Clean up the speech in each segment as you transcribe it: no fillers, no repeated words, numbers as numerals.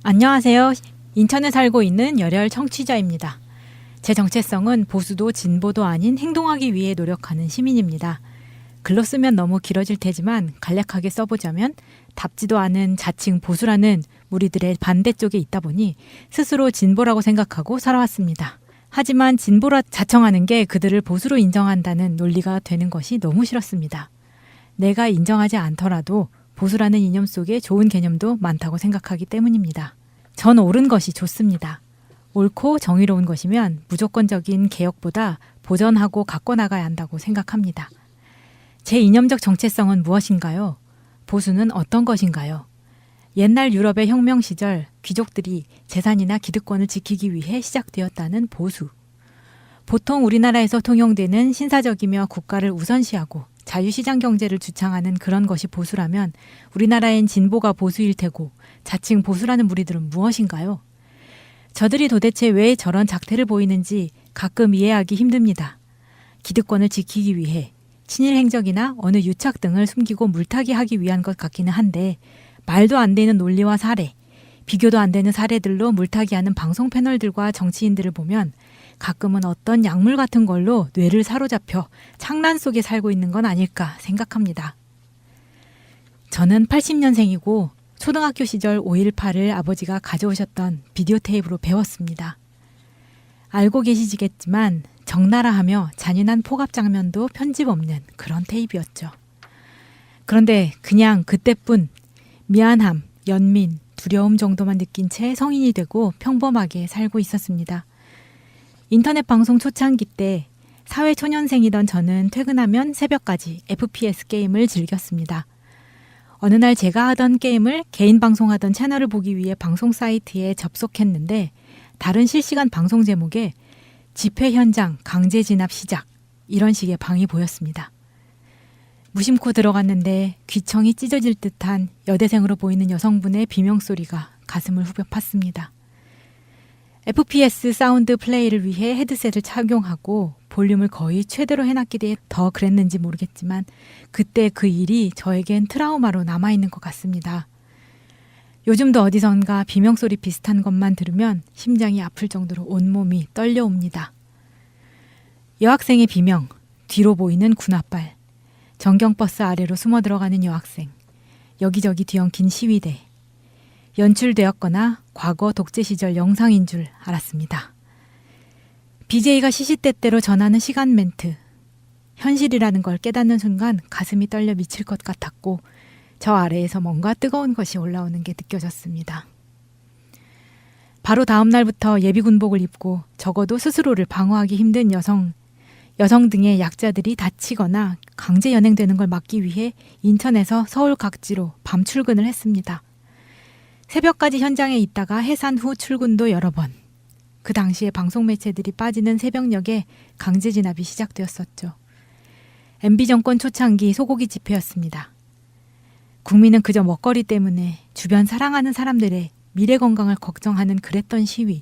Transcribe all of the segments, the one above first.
안녕하세요. 인천에 살고 있는 열혈 청취자입니다. 제 정체성은 보수도 진보도 아닌 행동하기 위해 노력하는 시민입니다. 글로 쓰면 너무 길어질 테지만 간략하게 써보자면 답지도 않은 자칭 보수라는 무리들의 반대쪽에 있다 보니 스스로 진보라고 생각하고 살아왔습니다. 하지만 진보라 자청하는 게 그들을 보수로 인정한다는 논리가 되는 것이 너무 싫었습니다. 내가 인정하지 않더라도 보수라는 이념 속에 좋은 개념도 많다고 생각하기 때문입니다. 전 옳은 것이 좋습니다. 옳고 정의로운 것이면 무조건적인 개혁보다 보전하고 가꿔나가야 한다고 생각합니다. 제 이념적 정체성은 무엇인가요? 보수는 어떤 것인가요? 옛날 유럽의 혁명 시절 귀족들이 재산이나 기득권을 지키기 위해 시작되었다는 보수. 보통 우리나라에서 통용되는 신사적이며 국가를 우선시하고 자유시장 경제를 주창하는 그런 것이 보수라면 우리나라엔 진보가 보수일 테고 자칭 보수라는 무리들은 무엇인가요? 저들이 도대체 왜 저런 작태를 보이는지 가끔 이해하기 힘듭니다. 기득권을 지키기 위해 친일 행적이나 어느 유착 등을 숨기고 물타기 하기 위한 것 같기는 한데 말도 안 되는 논리와 사례, 비교도 안 되는 사례들로 물타기하는 방송 패널들과 정치인들을 보면 가끔은 어떤 약물 같은 걸로 뇌를 사로잡혀 창란 속에 살고 있는 건 아닐까 생각합니다. 저는 80년생이고 초등학교 시절 5.18을 아버지가 가져오셨던 비디오 테이프로 배웠습니다. 알고 계시지겠지만 적나라 하며 잔인한 폭압 장면도 편집 없는 그런 테이프였죠. 그런데 그냥 그때뿐 미안함, 연민, 두려움 정도만 느낀 채 성인이 되고 평범하게 살고 있었습니다. 인터넷 방송 초창기 때 사회초년생이던 저는 퇴근하면 새벽까지 FPS 게임을 즐겼습니다. 어느 날 제가 하던 게임을 개인 방송하던 채널을 보기 위해 방송 사이트에 접속했는데 다른 실시간 방송 제목에 집회 현장 강제 진압 시작 이런 식의 방이 보였습니다. 무심코 들어갔는데 귀청이 찢어질 듯한 여대생으로 보이는 여성분의 비명소리가 가슴을 후벼 팠습니다. FPS 사운드 플레이를 위해 헤드셋을 착용하고 볼륨을 거의 최대로 해놨기에 더 그랬는지 모르겠지만 그때 그 일이 저에겐 트라우마로 남아있는 것 같습니다. 요즘도 어디선가 비명소리 비슷한 것만 들으면 심장이 아플 정도로 온몸이 떨려옵니다. 여학생의 비명, 뒤로 보이는 군홧발, 전경버스 아래로 숨어 들어가는 여학생, 여기저기 뒤엉킨 시위대, 연출되었거나 과거 독재 시절 영상인 줄 알았습니다. BJ가 시시때때로 전하는 시간 멘트, 현실이라는 걸 깨닫는 순간 가슴이 떨려 미칠 것 같았고 저 아래에서 뭔가 뜨거운 것이 올라오는 게 느껴졌습니다. 바로 다음 날부터 예비군복을 입고 적어도 스스로를 방어하기 힘든 여성 등의 약자들이 다치거나 강제 연행되는 걸 막기 위해 인천에서 서울 각지로 밤 출근을 했습니다. 새벽까지 현장에 있다가 해산 후 출근도 여러 번. 그 당시에 방송 매체들이 빠지는 새벽녘에 강제 진압이 시작되었었죠. MB 정권 초창기 소고기 집회였습니다. 국민은 그저 먹거리 때문에 주변 사랑하는 사람들의 미래 건강을 걱정하는 그랬던 시위.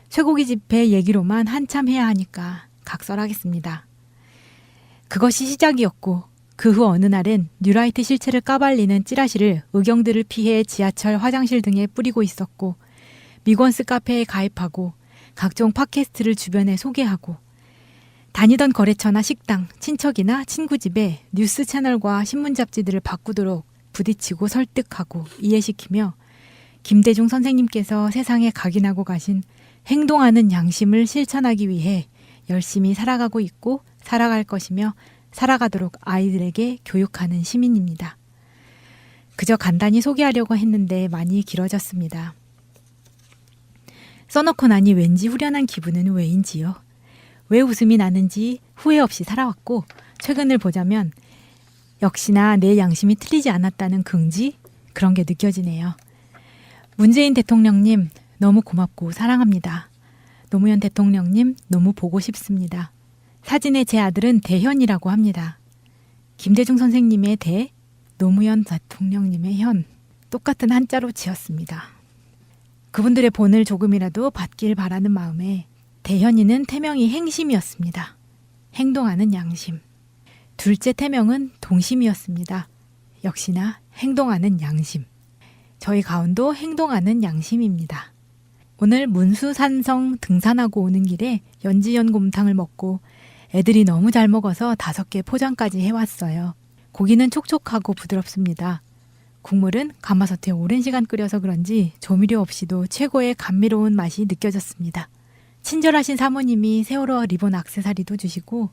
쇠고기 집회 얘기로만 한참 해야 하니까 각설하겠습니다. 그것이 시작이었고 그 후 어느 날엔 뉴라이트 실체를 까발리는 찌라시를 의경들을 피해 지하철 화장실 등에 뿌리고 있었고 미건스 카페에 가입하고 각종 팟캐스트를 주변에 소개하고 다니던 거래처나 식당, 친척이나 친구 집에 뉴스 채널과 신문 잡지들을 바꾸도록 부딪히고 설득하고 이해시키며 김대중 선생님께서 세상에 각인하고 가신 행동하는 양심을 실천하기 위해 열심히 살아가고 있고 살아갈 것이며 살아가도록 아이들에게 교육하는 시민입니다. 그저 간단히 소개하려고 했는데 많이 길어졌습니다. 써놓고 나니 왠지 후련한 기분은 왜인지요. 왜 웃음이 나는지 후회 없이 살아왔고 최근을 보자면 역시나 내 양심이 틀리지 않았다는 긍지? 그런 게 느껴지네요. 문재인 대통령님 너무 고맙고 사랑합니다. 노무현 대통령님 너무 보고 싶습니다. 사진의 제 아들은 대현이라고 합니다. 김대중 선생님의 대, 노무현 대통령님의 현, 똑같은 한자로 지었습니다. 그분들의 본을 조금이라도 받길 바라는 마음에 대현이는 태명이 행심이었습니다. 행동하는 양심. 둘째 태명은 동심이었습니다. 역시나 행동하는 양심. 저희 가운도 행동하는 양심입니다. 오늘 문수산성 등산하고 오는 길에 연지연곰탕을 먹고 애들이 너무 잘 먹어서 5개 포장까지 해왔어요. 고기는 촉촉하고 부드럽습니다. 국물은 가마솥에 오랜 시간 끓여서 그런지 조미료 없이도 최고의 감미로운 맛이 느껴졌습니다. 친절하신 사모님이 세월호 리본 액세서리도 주시고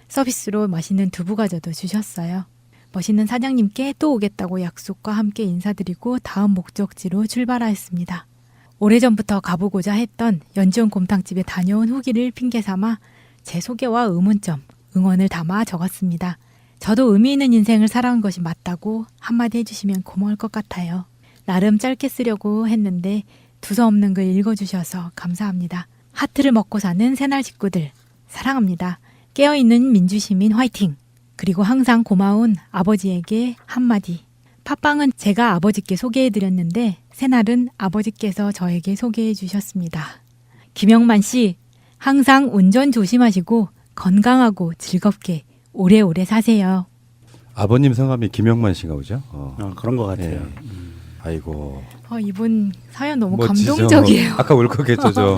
서비스로 맛있는 두부과자도 주셨어요. 멋있는 사장님께 또 오겠다고 약속과 함께 인사드리고 다음 목적지로 출발하였습니다. 오래전부터 가보고자 했던 연지연 곰탕집에 다녀온 후기를 핑계삼아 제 소개와 의문점, 응원을 담아 적었습니다. 저도 의미 있는 인생을 살아온 것이 맞다고 한마디 해주시면 고마울 것 같아요. 나름 짧게 쓰려고 했는데 두서없는 글 읽어주셔서 감사합니다. 하트를 먹고 사는 새날 식구들 사랑합니다. 깨어있는 민주시민 화이팅! 그리고 항상 고마운 아버지에게 한마디. 팟빵은 제가 아버지께 소개해드렸는데 새날은 아버지께서 저에게 소개해 주셨습니다. 김영만 씨, 항상 운전 조심하시고 건강하고 즐겁게 오래오래 사세요. 아버님 성함이 김영만 씨가 보죠? 그런 것 같아요. 네. 아이고. 이분 사연 너무 멋지죠? 감동적이에요. 아까 울컥했죠, 저.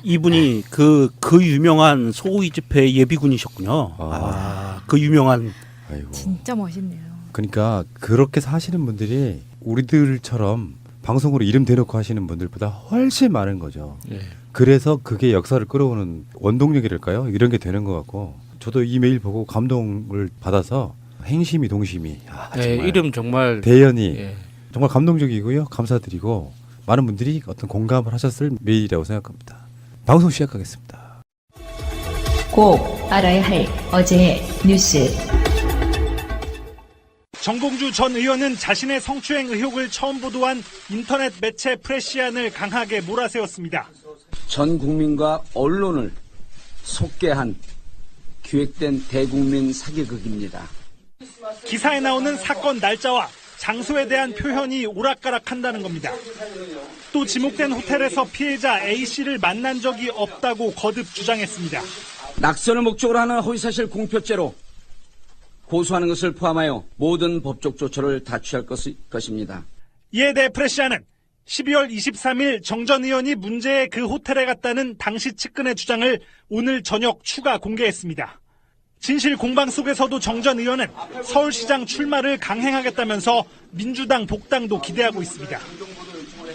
이분이 그 유명한 소고기 집회 예비군이셨군요. 그 유명한. 아이고. 진짜 멋있네요. 그러니까 그렇게 사시는 분들이 우리들처럼 방송으로 이름 대놓고 하시는 분들보다 훨씬 많은 거죠. 예. 그래서 그게 역사를 끌어오는 원동력이랄까요? 이런 게 되는 것 같고 저도 이 메일 보고 감동을 받아서 행심이 동심이 정말 이름 정말 대연이 정말 감동적이고요. 감사드리고 많은 분들이 어떤 공감을 하셨을 메일이라고 생각합니다. 방송 시작하겠습니다. 꼭 알아야 할 어제의 뉴스. 정봉주 전 의원은 자신의 성추행 의혹을 처음 보도한 인터넷 매체 프레시안을 강하게 몰아세웠습니다. 전 국민과 언론을 속개한 기획된 대국민 사기극입니다. 기사에 나오는 사건 날짜와 장소에 대한 표현이 오락가락한다는 겁니다. 또 지목된 호텔에서 피해자 A씨를 만난 적이 없다고 거듭 주장했습니다. 낙선을 목적으로 하는 허위사실 공표죄로 고소하는 것을 포함하여 모든 법적 조처를 다 취할 것입니다. 이에 대해 프레시안은 12월 23일 정 전 의원이 문제의 그 호텔에 갔다는 당시 측근의 주장을 오늘 저녁 추가 공개했습니다. 진실 공방 속에서도 정 전 의원은 서울시장 출마를 강행하겠다면서 민주당 복당도 기대하고 있습니다.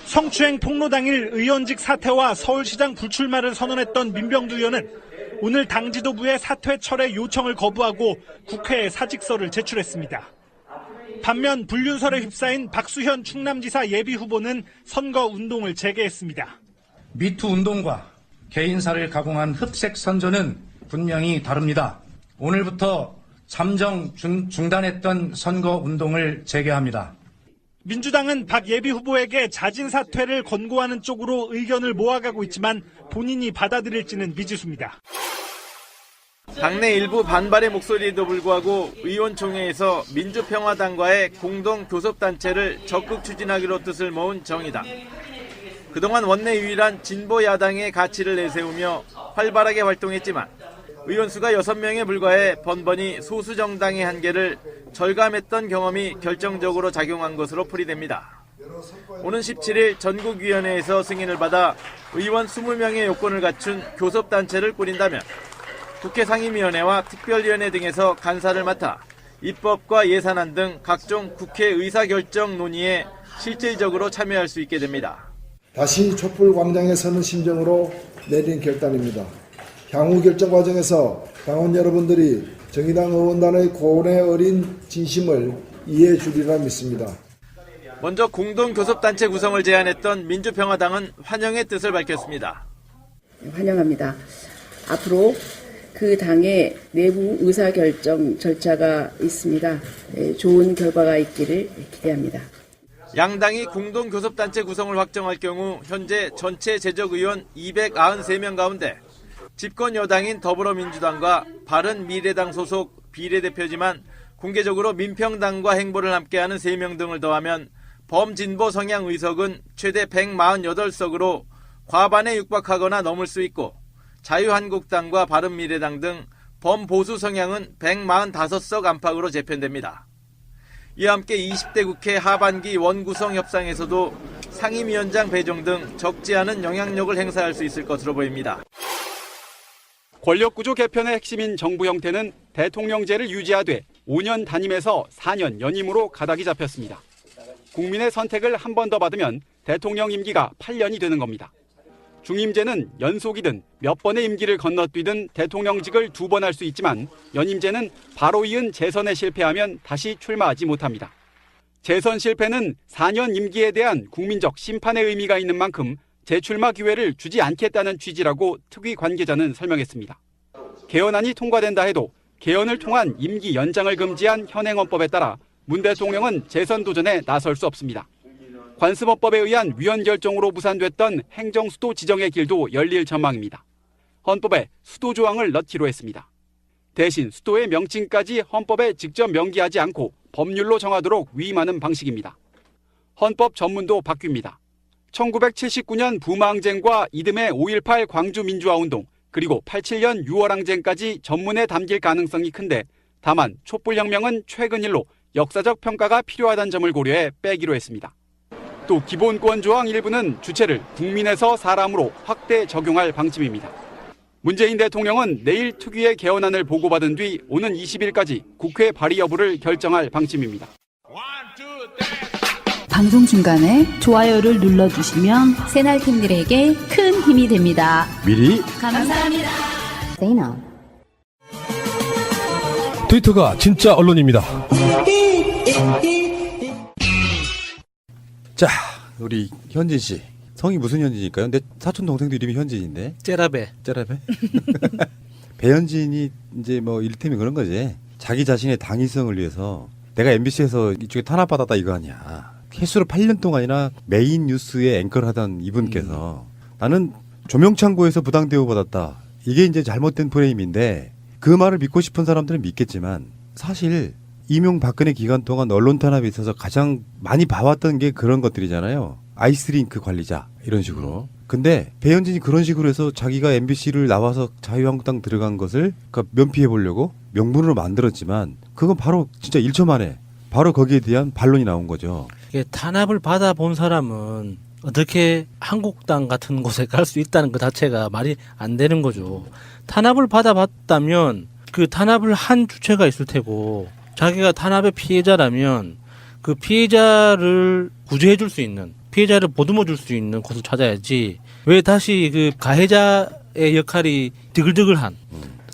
성추행 폭로 당일 의원직 사퇴와 서울시장 불출마를 선언했던 민병두 의원은 오늘 당 지도부의 사퇴 철회 요청을 거부하고 국회에 사직서를 제출했습니다. 반면 불륜설에 휩싸인 박수현 충남지사 예비후보는 선거운동을 재개했습니다. 미투 운동과 개인사를 가공한 흑색 선전은 분명히 다릅니다. 오늘부터 잠정 중단했던 선거운동을 재개합니다. 민주당은 박 예비후보에게 자진 사퇴를 권고하는 쪽으로 의견을 모아가고 있지만 본인이 받아들일지는 미지수입니다. 당내 일부 반발의 목소리에도 불구하고 의원총회에서 민주평화당과의 공동 교섭단체를 적극 추진하기로 뜻을 모은 정의당. 그동안 원내 유일한 진보 야당의 가치를 내세우며 활발하게 활동했지만 의원수가 6명에 불과해 번번이 소수 정당의 한계를 절감했던 경험이 결정적으로 작용한 것으로 풀이됩니다. 오는 17일 전국위원회에서 승인을 받아 의원 20명의 요건을 갖춘 교섭단체를 꾸린다면 국회 상임위원회와 특별위원회 등에서 간사를 맡아 입법과 예산안 등 각종 국회 의사결정 논의에 실질적으로 참여할 수 있게 됩니다. 다시 촛불 광장에 서는 심정으로 내린 결단입니다. 향후 결정 과정에서 당원 여러분들이 정의당 의원단의 고뇌 어린 진심을 이해해 주리라 믿습니다. 먼저 공동교섭단체 구성을 제안했던 민주평화당은 환영의 뜻을 밝혔습니다. 환영합니다. 앞으로 그 당의 내부 의사결정 절차가 있습니다. 좋은 결과가 있기를 기대합니다. 양당이 공동교섭단체 구성을 확정할 경우 현재 전체 재적 의원 293명 가운데 집권 여당인 더불어민주당과 바른미래당 소속 비례대표지만 공개적으로 민평당과 행보를 함께하는 3명 등을 더하면 범진보 성향 의석은 최대 148석으로 과반에 육박하거나 넘을 수 있고 자유한국당과 바른미래당 등 범보수 성향은 145석 안팎으로 재편됩니다. 이와 함께 20대 국회 하반기 원구성 협상에서도 상임위원장 배정 등 적지 않은 영향력을 행사할 수 있을 것으로 보입니다. 권력구조 개편의 핵심인 정부 형태는 대통령제를 유지하되 5년 단임에서 4년 연임으로 가닥이 잡혔습니다. 국민의 선택을 한 번 더 받으면 대통령 임기가 8년이 되는 겁니다. 중임제는 연속이든 몇 번의 임기를 건너뛰든 대통령직을 2번 할 수 있지만 연임제는 바로 이은 재선에 실패하면 다시 출마하지 못합니다. 재선 실패는 4년 임기에 대한 국민적 심판의 의미가 있는 만큼 재출마 기회를 주지 않겠다는 취지라고 특위 관계자는 설명했습니다. 개헌안이 통과된다 해도 개헌을 통한 임기 연장을 금지한 현행헌법에 따라 문 대통령은 재선 도전에 나설 수 없습니다. 관습헌법에 의한 위헌 결정으로 무산됐던 행정수도 지정의 길도 열릴 전망입니다. 헌법에 수도 조항을 넣기로 했습니다. 대신 수도의 명칭까지 헌법에 직접 명기하지 않고 법률로 정하도록 위임하는 방식입니다. 헌법 전문도 바뀝니다. 1979년 부마항쟁과 이듬해 5.18 광주민주화운동 그리고 87년 6월항쟁까지 전문에 담길 가능성이 큰데 다만 촛불혁명은 최근 일로 역사적 평가가 필요하다는 점을 고려해 빼기로 했습니다. 또 기본권 조항 일부는 주체를 국민에서 사람으로 확대 적용할 방침입니다. 문재인 대통령은 내일 특위의 개헌안을 보고받은 뒤 오는 20일까지 국회 발의 여부를 결정할 방침입니다. 방송 중간에 좋아요를 눌러주시면 새날팀들에게 큰 힘이 됩니다. 미리 감사합니다. 트위터가 진짜 언론입니다. 자, 우리 현진 씨. 성이 무슨 현진일까요? 내 사촌 동생도 이름이 현진인데. 째라베. 배현진이 이제 뭐 일템이 그런 거지. 자기 자신의 당위성을 위해서 내가 MBC에서 이쪽에 탄압받았다 이거 아니야. 캐수로 8년 동안이나 메인 뉴스에 앵커를 하던 이분께서 나는 조명창고에서 부당 대우 받았다. 이게 이제 잘못된 프레임인데 그 말을 믿고 싶은 사람들은 믿겠지만 사실 이명박근혜 기간 동안 언론 탄압에 있어서 가장 많이 봐왔던 게 그런 것들이잖아요. 아이스링크 관리자 이런 식으로. 근데 배현진이 그런 식으로 해서 자기가 MBC를 나와서 자유한국당 들어간 것을 그러니까 면피해 보려고 명분으로 만들었지만 그건 바로 진짜 1초 만에 바로 거기에 대한 반론이 나온 거죠. 이게 탄압을 받아본 사람은 어떻게 한국당 같은 곳에 갈 수 있다는 것 자체가 말이 안 되는 거죠. 탄압을 받아봤다면 그 탄압을 한 주체가 있을 테고 자기가 탄압의 피해자라면 그 피해자를 구제해 줄 수 있는 피해자를 보듬어 줄 수 있는 곳을 찾아야지 왜 다시 그 가해자의 역할이 드글드글한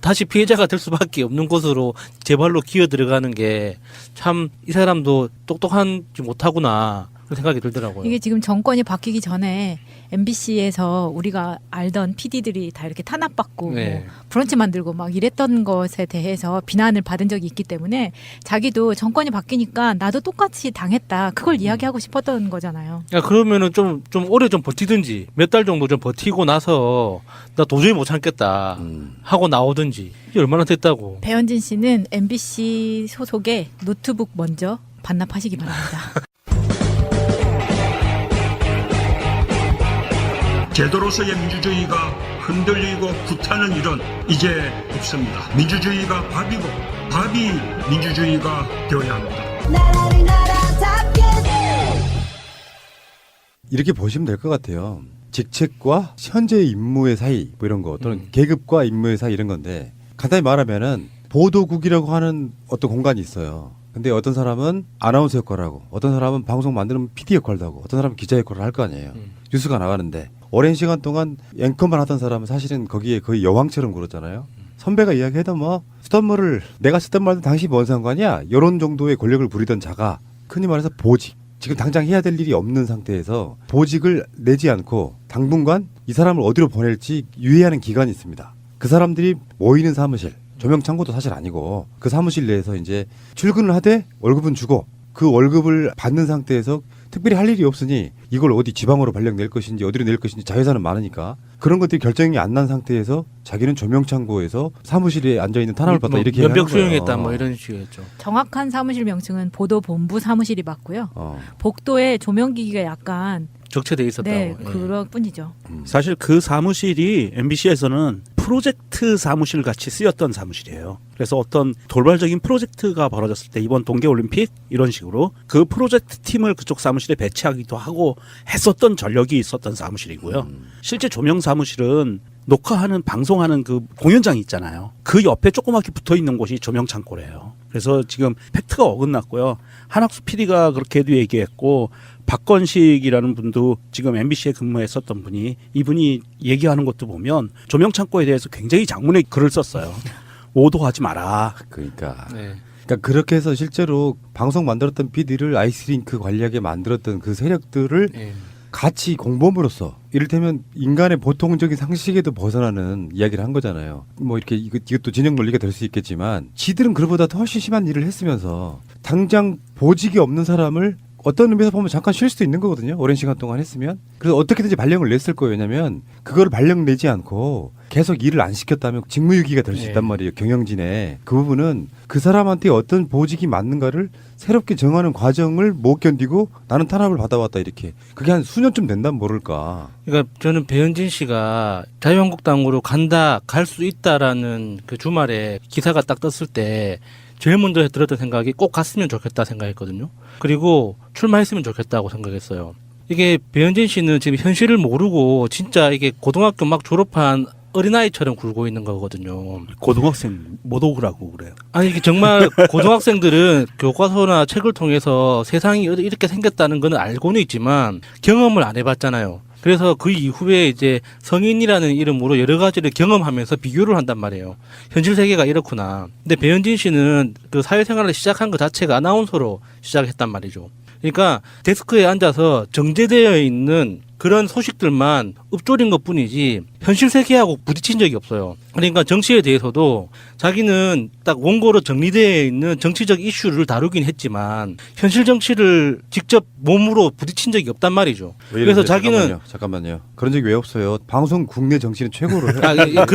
다시 피해자가 될 수밖에 없는 곳으로 제 발로 기어 들어가는 게 참 이 사람도 똑똑한지 못하구나 그런 생각이 들더라고요. 이게 지금 정권이 바뀌기 전에 MBC에서 우리가 알던 PD들이 다 이렇게 탄압받고 네. 뭐 브런치 만들고 막 이랬던 것에 대해서 비난을 받은 적이 있기 때문에 자기도 정권이 바뀌니까 나도 똑같이 당했다. 그걸 이야기하고 싶었던 거잖아요. 야, 그러면은 좀 오래 좀 버티든지 몇 달 정도 좀 버티고 나서 나 도저히 못 참겠다 하고 나오든지 이게 얼마나 됐다고. 배현진 씨는 MBC 소속의 노트북 먼저 반납하시기 바랍니다. 제도로서의 민주주의가 흔들리고 구타는 일은 이제 없습니다. 민주주의가 밥이고 밥이 민주주의가 되어야 합니다. 이렇게 보시면 될 것 같아요. 직책과 현재의 임무의 사이 뭐 이런 거 또는 계급과 임무의 사이 이런 건데 간단히 말하면은 보도국이라고 하는 어떤 공간이 있어요. 근데 어떤 사람은 아나운서 역할을 하고 어떤 사람은 방송 만드는 PD 역할도 하고 어떤 사람은 기자 역할을 할 거 아니에요. 뉴스가 나가는데 오랜 시간 동안 앵커만 하던 사람은 사실은 거기에 거의 여왕처럼 굴었잖아요. 선배가 이야기해도 뭐 쓰던 말을 내가 쓰던 말도 당신이 뭔 상관이야. 이런 정도의 권력을 부리던 자가 흔히 말해서 보직. 지금 당장 해야 될 일이 없는 상태에서 보직을 내지 않고 당분간 이 사람을 어디로 보낼지 유예하는 기간이 있습니다. 그 사람들이 모이는 사무실, 조명창고도 사실 아니고 그 사무실 내에서 이제 출근을 하되 월급은 주고 그 월급을 받는 상태에서 특별히 할 일이 없으니 이걸 어디 지방으로 발령 낼 것인지 어디로 낼 것인지 자회사는 많으니까 그런 것들이 결정이 안 난 상태에서 자기는 조명창고에서 사무실에 앉아있는 탄압을 받다 이렇게 하는 거예요. 면벽 수용했다 뭐 이런 식이었죠. 정확한 사무실 명칭은 보도본부 사무실이 맞고요. 복도에 조명기기가 약간 적체돼 있었다고. 네, 그럴 뿐이죠. 사실 그 사무실이 MBC에서는 프로젝트 사무실 같이 쓰였던 사무실이에요. 그래서 어떤 돌발적인 프로젝트가 벌어졌을 때 이번 동계올림픽 이런 식으로 그 프로젝트 팀을 그쪽 사무실에 배치하기도 하고 했었던 전력이 있었던 사무실이고요. 실제 조명 사무실은 녹화하는 방송하는 그 공연장이 있잖아요. 그 옆에 조그맣게 붙어 있는 곳이 조명 창고래요. 그래서 지금 팩트가 어긋났고요. 한학수 PD가 그렇게도 얘기했고 박건식이라는 분도 지금 MBC에 근무했었던 분이 이분이 얘기하는 것도 보면 조명 창고에 대해서 굉장히 장문의 글을 썼어요. 오도하지 마라. 그러니까. 네. 그러니까 그렇게 해서 실제로 방송 만들었던 PD를 아이스링크 관리하게 만들었던 그 세력들을 같이 공범으로서 이를테면 인간의 보통적인 상식에도 벗어나는 이야기를 한 거잖아요. 뭐 이렇게 이것도 진영 논리가 될 수 있겠지만 지들은 그보다 더 훨씬 심한 일을 했으면서 당장 보직이 없는 사람을 어떤 의미에서 보면 잠깐 쉴 수도 있는 거거든요. 오랜 시간 동안 했으면. 그래서 어떻게든지 발령을 냈을 거예요. 왜냐하면 그걸 발령 내지 않고 계속 일을 안 시켰다면 직무유기가 될 수 있단 말이에요. 경영진에. 그 부분은 그 사람한테 어떤 보직이 맞는가를 새롭게 정하는 과정을 못 견디고 나는 탄압을 받아왔다 이렇게. 그게 한 수년쯤 된다면 모를까. 그러니까 저는 배현진 씨가 자유한국당으로 갈 수 있다라는 그 주말에 기사가 딱 떴을 때 제일 먼저 들었던 생각이 꼭 갔으면 좋겠다 생각했거든요. 그리고 출마했으면 좋겠다고 생각했어요. 이게 배현진 씨는 지금 현실을 모르고 진짜 이게 고등학교 막 졸업한 어린아이처럼 굴고 있는 거거든요. 고등학생 못 오라고 그래요. 아니 이게 정말 고등학생들은 교과서나 책을 통해서 세상이 이렇게 생겼다는 건 알고는 있지만 경험을 안 해봤잖아요. 그래서 그 이후에 이제 성인이라는 이름으로 여러 가지를 경험하면서 비교를 한단 말이에요. 현실 세계가 이렇구나. 근데 배현진 씨는 그 사회생활을 시작한 것 자체가 아나운서로 시작했단 말이죠. 그러니까 데스크에 앉아서 정제되어 있는 그런 소식들만 읊조린 것뿐이지 현실 세계하고 부딪힌 적이 없어요. 그러니까 정치에 대해서도 자기는 딱 원고로 정리되어 있는 정치적 이슈를 다루긴 했지만 현실 정치를 직접 몸으로 부딪힌 적이 없단 말이죠. 그래서 자기는 잠깐만요. 그런 적이 왜 없어요? 방송 국내 정치는 최고로 해요.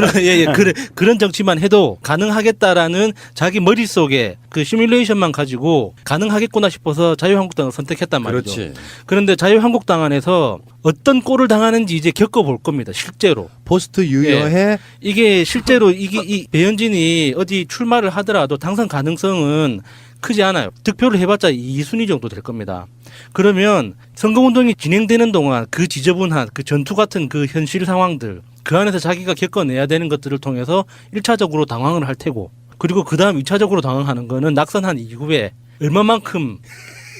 그런 정치만 해도 가능하겠다라는 자기 머릿속에 그 시뮬레이션만 가지고 가능하겠구나 싶어서 자유한국당을 선택했단 말이죠. 그렇지. 그런데 자유한국당 안에서 어떤 꼴을 당하는지 이제 겪어볼 겁니다. 실제로. 포스트 유여해. 이게 실제로 이 배현진이 어디 출마를 하더라도 당선 가능성은 크지 않아요. 득표를 해봤자 2순위 정도 될 겁니다. 그러면 선거운동이 진행되는 동안 그 지저분한 그 전투 같은 그 현실 상황들 그 안에서 자기가 겪어내야 되는 것들을 통해서 1차적으로 당황을 할 테고 그리고 그 다음 2차적으로 당황하는 거는 낙선한 이후에 얼마만큼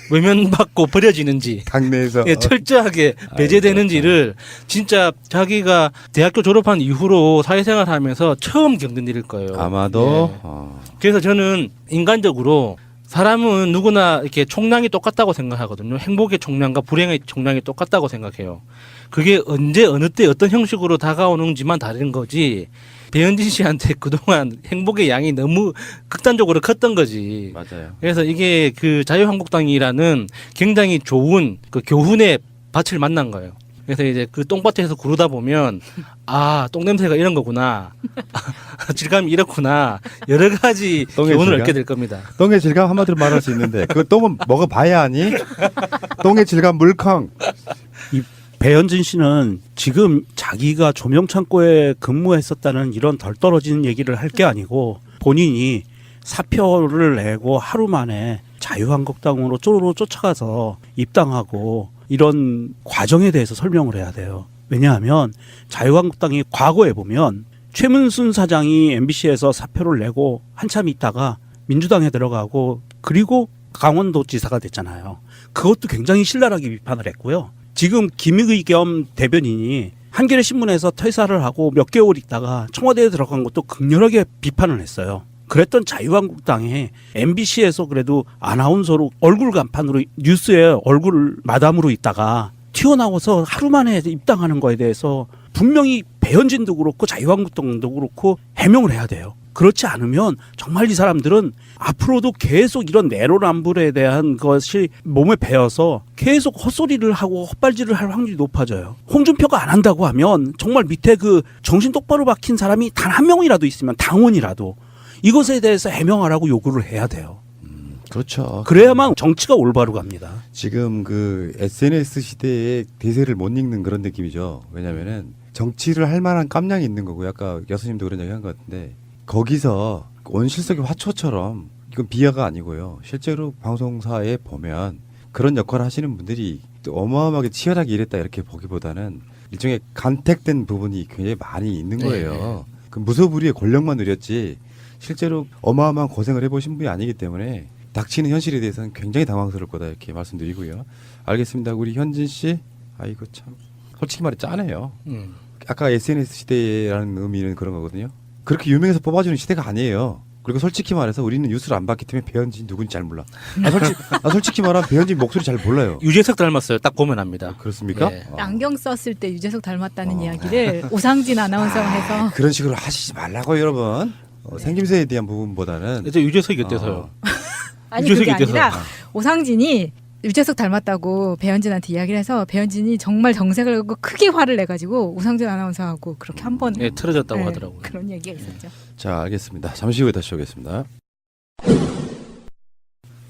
외면받고 버려지는지 당내에서 철저하게 배제되는지를 진짜 자기가 대학교 졸업한 이후로 사회생활하면서 처음 겪는 일일 거예요. 아마도. 그래서 저는 인간적으로 사람은 누구나 이렇게 총량이 똑같다고 생각하거든요. 행복의 총량과 불행의 총량이 똑같다고 생각해요. 그게 언제 어느 때 어떤 형식으로 다가오는지만 다른 거지. 배현진 씨한테 그동안 행복의 양이 너무 극단적으로 컸던 거지. 맞아요. 그래서 이게 그 자유한국당이라는 굉장히 좋은 그 교훈의 밭을 만난 거예요. 그래서 이제 그 똥밭에서 구르다 보면 아, 똥냄새가 이런 거구나. 질감이 이렇구나. 여러 가지 교훈을 얻게 될 겁니다. 똥의 질감 한마디로 말할 수 있는데 그 똥은 먹어봐야 하니? 똥의 질감 물컹. 배현진 씨는 지금 자기가 조명창고에 근무했었다는 이런 덜 떨어지는 얘기를 할 게 아니고 본인이 사표를 내고 하루 만에 자유한국당으로 쪼르르 쫓아가서 입당하고 이런 과정에 대해서 설명을 해야 돼요. 왜냐하면 자유한국당이 과거에 보면 최문순 사장이 MBC에서 사표를 내고 한참 있다가 민주당에 들어가고 그리고 강원도지사가 됐잖아요. 그것도 굉장히 신랄하게 비판을 했고요. 지금 김의겸 대변인이 한겨레 신문에서 퇴사를 하고 몇 개월 있다가 청와대에 들어간 것도 극렬하게 비판을 했어요. 그랬던 자유한국당에 MBC에서 그래도 아나운서로 얼굴 간판으로 뉴스에 얼굴 마담으로 있다가 튀어나와서 하루 만에 입당하는 거에 대해서 분명히 배현진도 그렇고 자유한국당도 그렇고 해명을 해야 돼요. 그렇지 않으면 정말 이 사람들은 앞으로도 계속 이런 내로남불에 대한 것이 몸에 배어서 계속 헛소리를 하고 헛발질을 할 확률이 높아져요. 홍준표가 안 한다고 하면 정말 밑에 그 정신 똑바로 박힌 사람이 단 한 명이라도 있으면 당원이라도 이것에 대해서 해명하라고 요구를 해야 돼요. 그렇죠. 그래야만 정치가 올바로 갑니다. 지금 그 SNS 시대에 대세를 못 읽는 그런 느낌이죠. 왜냐면은 정치를 할 만한 깜냥이 있는 거고요. 아까 여수님도 그런 얘기 한 것 같은데 거기서 온실속의 화초처럼 이건 비하가 아니고요. 실제로 방송사에 보면 그런 역할을 하시는 분들이 또 어마어마하게 치열하게 일했다 이렇게 보기보다는 일종의 간택된 부분이 굉장히 많이 있는 거예요. 그 무소불위의 권력만 누렸지 실제로 어마어마한 고생을 해보신 분이 아니기 때문에 닥치는 현실에 대해서는 굉장히 당황스러울 거다 이렇게 말씀드리고요. 알겠습니다. 우리 현진 씨, 아이고 참 솔직히 말해 짜네요. 아까 SNS 시대라는 의미는 그런 거거든요. 그렇게 유명해서 뽑아주는 시대가 아니에요. 그리고 솔직히 말해서 우리는 뉴스를 안 봤기 때문에 배현진 누군지 잘 몰라. 솔직히 말하면 배현진 목소리 잘 몰라요. 유재석 닮았어요. 딱 보면 압니다. 그렇습니까? 네. 안경 썼을 때 유재석 닮았다는 이야기를 오상진 아나운서가 해서 그런 식으로 하시지 말라고 여러분. 생김새에 대한 부분보다는 이제 유재석이 어때서요? 아니 그게 아니라 오상진이 유재석 닮았다고 배현진한테 이야기를 해서 배현진이 정말 정색을 하고 크게 화를 내가지고 오상진 아나운서하고 그렇게 한번 틀어졌다고 하더라고요. 그런 얘기가 있었죠. 자, 알겠습니다. 잠시 후에 다시 오겠습니다.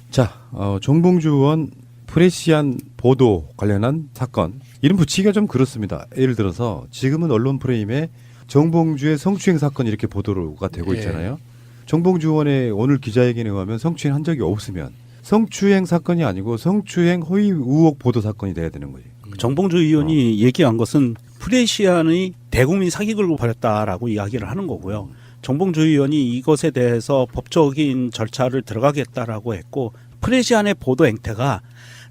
자, 정봉주 의원 프레시안 보도 관련한 사건 이름 붙이기가 좀 그렇습니다. 예를 들어서 지금은 언론 프레임에 정봉주의 성추행 사건 이렇게 보도가 되고 있잖아요. 정봉주 의원의 오늘 기자회견에 의하면 성추행 한 적이 없으면 성추행 사건이 아니고 성추행 허위 의혹 보도 사건이 돼야 되는 거지. 정봉주 의원이 얘기한 것은 프레시안의 대국민 사기극을 벌였다라고 이야기를 하는 거고요. 정봉주 의원이 이것에 대해서 법적인 절차를 들어가겠다라고 했고 프레시안의 보도 행태가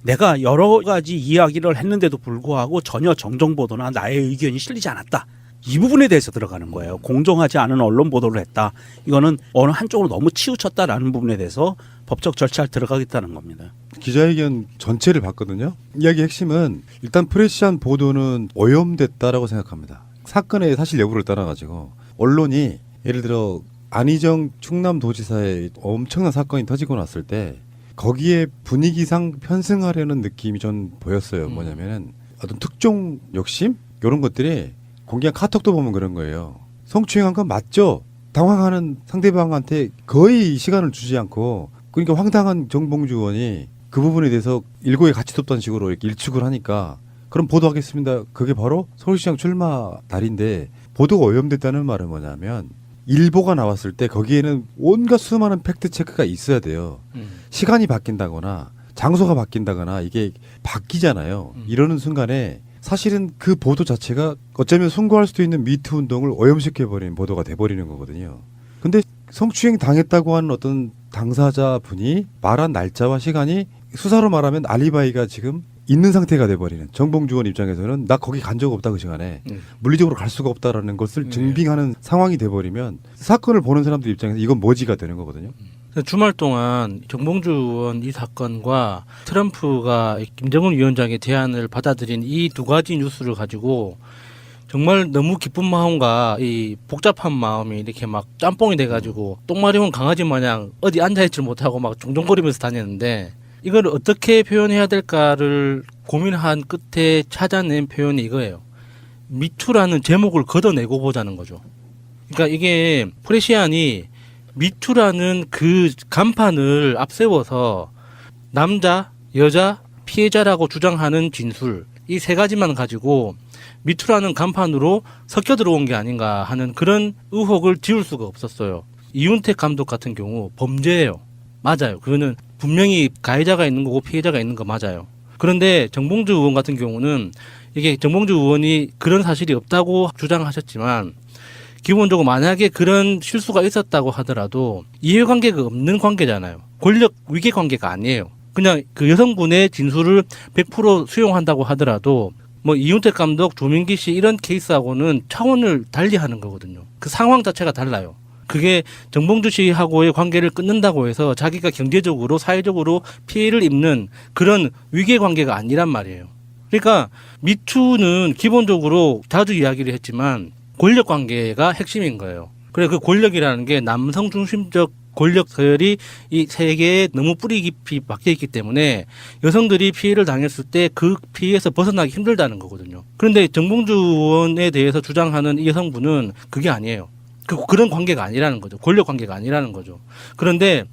내가 여러 가지 이야기를 했는데도 불구하고 전혀 정정보도나 나의 의견이 실리지 않았다. 이 부분에 대해서 들어가는 거예요. 공정하지 않은 언론 보도를 했다. 이거는 어느 한쪽으로 너무 치우쳤다라는 부분에 대해서 법적 절차를 들어가겠다는 겁니다. 기자회견 전체를 봤거든요. 이야기 핵심은 일단 프레시안 보도는 오염됐다라고 생각합니다. 사건의 사실 여부를 떠나가지고 언론이 예를 들어 안희정 충남도지사의 엄청난 사건이 터지고 났을 때 거기에 분위기상 편승하려는 느낌이 전 보였어요. 뭐냐면은 어떤 특종 욕심 이런 것들이 공개한 카톡도 보면 그런 거예요. 성추행한 건 맞죠? 당황하는 상대방한테 거의 시간을 주지 않고 그러니까 황당한 정봉주 의원이 그 부분에 대해서 일고의 가치도 없다는 식으로 이렇게 일축을 하니까 그럼 보도하겠습니다. 그게 바로 서울시장 출마 달인데 보도가 오염됐다는 말은 뭐냐면 일보가 나왔을 때 거기에는 온갖 수많은 팩트체크가 있어야 돼요. 시간이 바뀐다거나 장소가 바뀐다거나 이게 바뀌잖아요. 이러는 순간에 사실은 그 보도 자체가 어쩌면 숭고할 수도 있는 미투 운동을 오염시켜버린 보도가 돼버리는 거거든요. 근데 성추행 당했다고 하는 어떤 당사자분이 말한 날짜와 시간이 수사로 말하면 알리바이가 지금 있는 상태가 돼버리는 정봉주 의원 입장에서는 나 거기 간 적 없다 그 시간에 물리적으로 갈 수가 없다라는 것을 증빙하는 상황이 돼버리면 사건을 보는 사람들 입장에서 이건 뭐지가 되는 거거든요. 주말 동안 정봉주 의원 이 사건과 트럼프가 김정은 위원장의 제안을 받아들인 이 두 가지 뉴스를 가지고 정말 너무 기쁜 마음과 이 복잡한 마음이 이렇게 막 짬뽕이 돼가지고 똥마려운 강아지 마냥 어디 앉아있지 못하고 막 종종거리면서 다녔는데 이걸 어떻게 표현해야 될까를 고민한 끝에 찾아낸 표현이 이거예요. 미투라는 제목을 걷어내고 보자는 거죠. 그러니까 이게 프레시안이 미투라는 그 간판을 앞세워서 남자, 여자, 피해자라고 주장하는 진술 이 세 가지만 가지고 미투라는 간판으로 섞여 들어온 게 아닌가 하는 그런 의혹을 지울 수가 없었어요. 이윤택 감독 같은 경우 범죄예요. 맞아요. 그거는 분명히 가해자가 있는 거고 피해자가 있는 거 맞아요. 그런데 정봉주 의원 같은 경우는 이게 정봉주 의원이 그런 사실이 없다고 주장하셨지만 기본적으로 만약에 그런 실수가 있었다고 하더라도 이해관계가 없는 관계잖아요. 권력 위계 관계가 아니에요. 그냥 그 여성분의 진술을 100% 수용한다고 하더라도 뭐 이윤택 감독, 조민기 씨 이런 케이스하고는 차원을 달리하는 거거든요. 그 상황 자체가 달라요. 그게 정봉주 씨하고의 관계를 끊는다고 해서 자기가 경제적으로 사회적으로 피해를 입는 그런 위계 관계가 아니란 말이에요. 그러니까 미투는 기본적으로 자주 이야기를 했지만 권력 관계가 핵심인 거예요. 그래 그 권력이라는 게 남성 중심적 권력 서열이 이 세계에 너무 뿌리 깊이 박혀 있기 때문에 여성들이 피해를 당했을 때 그 피해에서 벗어나기 힘들다는 거거든요. 그런데 정봉주 의원에 대해서 주장하는 이 여성분은 그게 아니에요. 그런 관계가 아니라는 거죠. 권력 관계가 아니라는 거죠. 그런데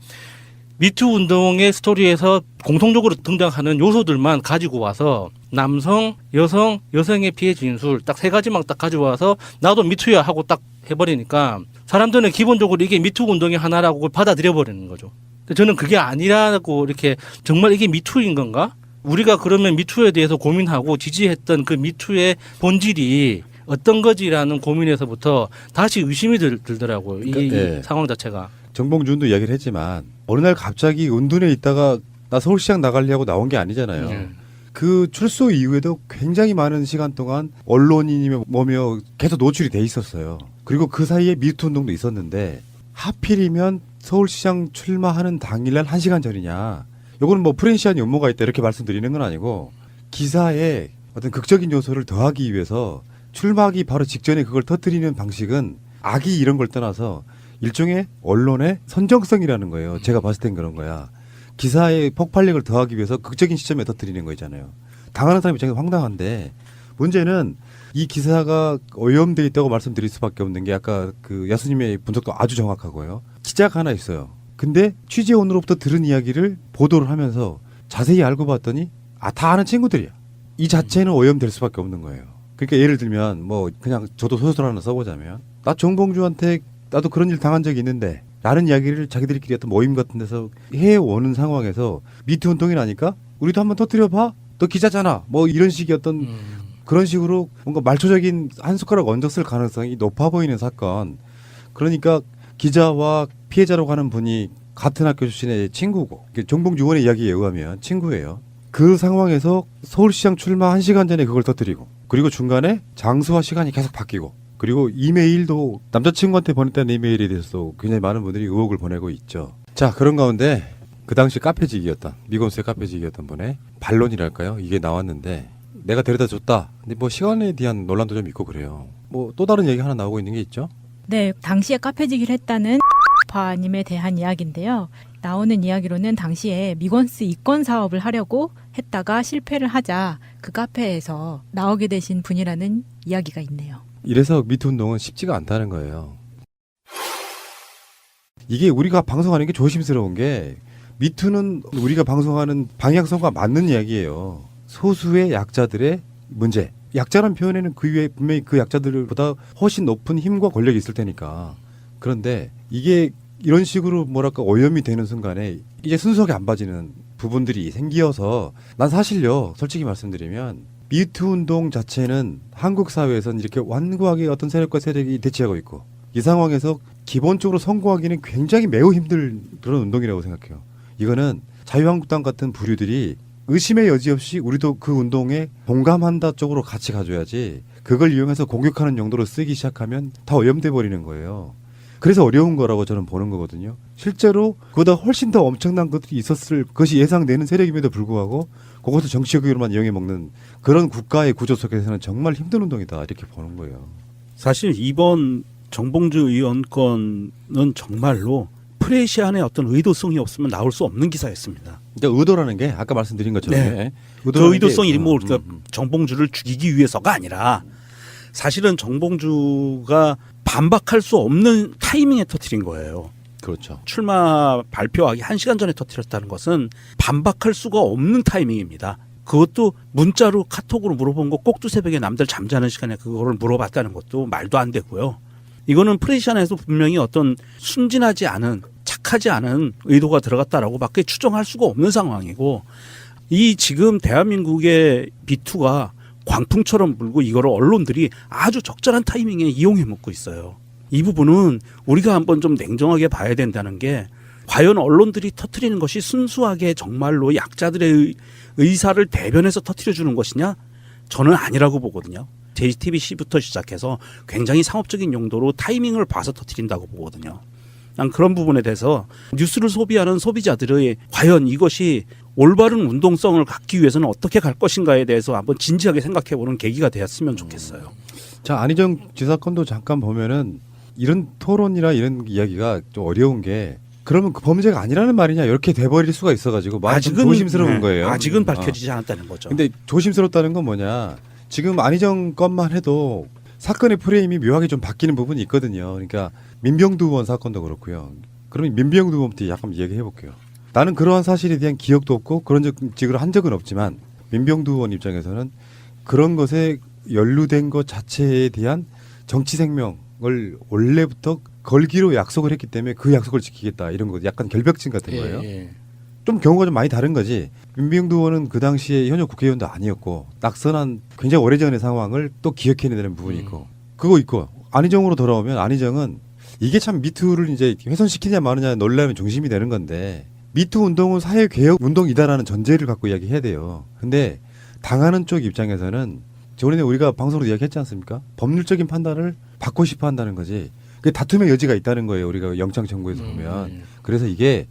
미투 운동의 스토리에서 공통적으로 등장하는 요소들만 가지고 와서 남성, 여성, 여성의 피해 진술 딱 세 가지만 딱 가지고 와서 나도 미투야 하고 딱 해버리니까 사람들은 기본적으로 이게 미투 운동의 하나라고 받아들여 버리는 거죠. 근데 저는 그게 아니라고 이렇게 정말 이게 미투인 건가? 우리가 그러면 미투에 대해서 고민하고 지지했던 그 미투의 본질이 어떤 거지라는 고민에서부터 다시 의심이 들더라고요. 이 상황 자체가. 정봉준도 이야기를 했지만 어느 날 갑자기 은둔에 있다가 나 서울시장 나가려고 나온 게 아니잖아요. 그 출소 이후에도 굉장히 많은 시간 동안 언론인이며 뭐며 계속 노출이 돼 있었어요. 그리고 그 사이에 미투 운동도 있었는데 하필이면 서울시장 출마하는 당일날 1시간 전이냐. 요거는 뭐 프렌시한 음모가 있다 이렇게 말씀드리는 건 아니고 기사에 어떤 극적인 요소를 더하기 위해서 출마하기 바로 직전에 그걸 터뜨리는 방식은 악의 이런 걸 떠나서 일종의 언론의 선정성이라는 거예요. 제가 봤을 땐 그런 거야. 기사의 폭발력을 더하기 위해서 극적인 시점에 터뜨리는 거잖아요. 당하는 사람 입장에서 황당한데 문제는 이 기사가 오염돼 있다고 말씀드릴 수밖에 없는 게 아까 그 야수님의 분석도 아주 정확하고요. 기자가 하나 있어요. 근데 취재원으로부터 들은 이야기를 보도를 하면서 자세히 알고 봤더니 다 아는 친구들이야. 이 자체는 오염될 수밖에 없는 거예요. 그러니까 예를 들면 뭐 그냥 저도 소설 하나 써보자면 나 정봉주한테 나도 그런 일 당한 적이 있는데 라는 이야기를 자기들끼리 어떤 모임 같은 데서 해오는 상황에서 미투 운동이 나니까 우리도 한번 터뜨려봐. 너 기자잖아. 뭐 이런 식의 어떤 그런 식으로 뭔가 말초적인 한 숟가락 얹었을 가능성이 높아 보이는 사건. 그러니까 기자와 피해자라고 하는 분이 같은 학교 출신의 친구고 정봉주 의원의 이야기에 의하면 친구예요. 그 상황에서 서울시장 출마 1시간 전에 그걸 터뜨리고 그리고 중간에 장소와 시간이 계속 바뀌고 그리고 이메일도 남자친구한테 보냈다는 이메일에 대해서 굉장히 많은 분들이 의혹을 보내고 있죠. 자, 그런 가운데 그 당시 카페직이었던 미건수의 카페직이었던 분의 반론이랄까요? 이게 나왔는데 내가 데려다 줬다. 근데 뭐 시간에 대한 논란도 좀 있고 그래요. 뭐 또 다른 얘기 하나 나오고 있는 게 있죠? 네, 당시에 카페직을 했다는 파님에 대한 이야기인데요. 나오는 이야기로는 당시에 미건스 이권 사업을 하려고 했다가 실패를 하자 그 카페에서 나오게 되신 분이라는 이야기가 있네요. 이래서 미투 운동은 쉽지가 않다는 거예요. 이게 우리가 방송하는 게 조심스러운 게 미투는 우리가 방송하는 방향성과 맞는 이야기예요. 소수의 약자들의 문제. 약자란 표현에는 그 위에 분명히 그 약자들보다 훨씬 높은 힘과 권력이 있을 테니까. 그런데 이게 이런 식으로 뭐랄까 오염이 되는 순간에 이제 순수하게 안 빠지는 부분들이 생겨서 난 사실요 솔직히 말씀드리면 미투 운동 자체는 한국 사회에서는 이렇게 완고하게 어떤 세력과 세력이 대치하고 있고 이 상황에서 기본적으로 성공하기는 굉장히 매우 힘들 그런 운동이라고 생각해요. 이거는 자유한국당 같은 부류들이 의심의 여지 없이 우리도 그 운동에 동감한다 쪽으로 같이 가줘야지 그걸 이용해서 공격하는 용도로 쓰기 시작하면 다 오염돼 버리는 거예요. 그래서 어려운 거라고 저는 보는 거거든요. 실제로 그보다 훨씬 더 엄청난 것들이 있었을 것이 예상되는 세력임에도 불구하고 그것을 정치적으로만 이용해 먹는 그런 국가의 구조 속에서는 정말 힘든 운동이다 이렇게 보는 거예요. 사실 이번 정봉주 의원 건은 정말로 프레시안의 어떤 의도성이 없으면 나올 수 없는 기사였습니다. 그러니까 의도라는 게 아까 말씀드린 것처럼 네. 그 의도성이 뭐 정봉주를 죽이기 위해서가 아니라 사실은 정봉주가 반박할 수 없는 타이밍에 터뜨린 거예요. 그렇죠. 출마 발표하기 1시간 전에 터뜨렸다는 것은 반박할 수가 없는 타이밍입니다. 그것도 문자로 카톡으로 물어본 거 꼭두 새벽에 남들 잠자는 시간에 그거를 물어봤다는 것도 말도 안 되고요. 이거는 프레시안에서 분명히 어떤 순진하지 않은 착하지 않은 의도가 들어갔다라고 밖에 추정할 수가 없는 상황이고 이 지금 대한민국의 미투가 광풍처럼 불고 이거를 언론들이 아주 적절한 타이밍에 이용해 먹고 있어요. 이 부분은 우리가 한번 좀 냉정하게 봐야 된다는 게 과연 언론들이 터뜨리는 것이 순수하게 정말로 약자들의 의사를 대변해서 터뜨려주는 것이냐? 저는 아니라고 보거든요. JTBC부터 시작해서 굉장히 상업적인 용도로 타이밍을 봐서 터뜨린다고 보거든요. 난 그런 부분에 대해서 뉴스를 소비하는 소비자들의 과연 이것이 올바른 운동성을 갖기 위해서는 어떻게 갈 것인가에 대해서 한번 진지하게 생각해보는 계기가 되었으면 좋겠어요. 자, 안희정 지사 건도 잠깐 보면은 이런 토론이나 이런 이야기가 좀 어려운 게 그러면 그 범죄가 아니라는 말이냐 이렇게 돼버릴 수가 있어가지고 아직은 조심스러운 거예요. 아직은 밝혀지지 않았다는 거죠. 근데 조심스럽다는 건 뭐냐? 지금 안희정 건만 해도 사건의 프레임이 묘하게 좀 바뀌는 부분이 있거든요. 그러니까 민병두 의원 사건도 그렇고요. 그러면 민병두 의원부터 약간 얘기해 볼게요. 나는 그러한 사실에 대한 기억도 없고 그런 직을 한 적은 없지만 민병두 의원 입장에서는 그런 것에 연루된 것 자체에 대한 정치 생명을 원래부터 걸기로 약속을 했기 때문에 그 약속을 지키겠다 이런 거 약간 결벽증 같은 거예요. 좀 경우가 좀 많이 다른 거지. 민병두 의원은 그 당시에 현역 국회의원도 아니었고 낙선한 굉장히 오래전의 상황을 또 기억해내는 부분이 있고 그거 있고 안희정으로 돌아오면 안희정은 이게 참 미투를 이제 훼손시키냐 마느냐 논란의 중심이 되는 건데 미투 운동은 사회개혁 운동이다라는 전제를 갖고 이야기해야 돼요. 근데 당하는 쪽 입장에서는 저번에 우리가 방송으로 이야기했지 않습니까? 법률적인 판단을 받고 싶어 한다는 거지. 그 다툼의 여지가 있다는 거예요. 우리가 영장 청구에서 보면. 그래서 이게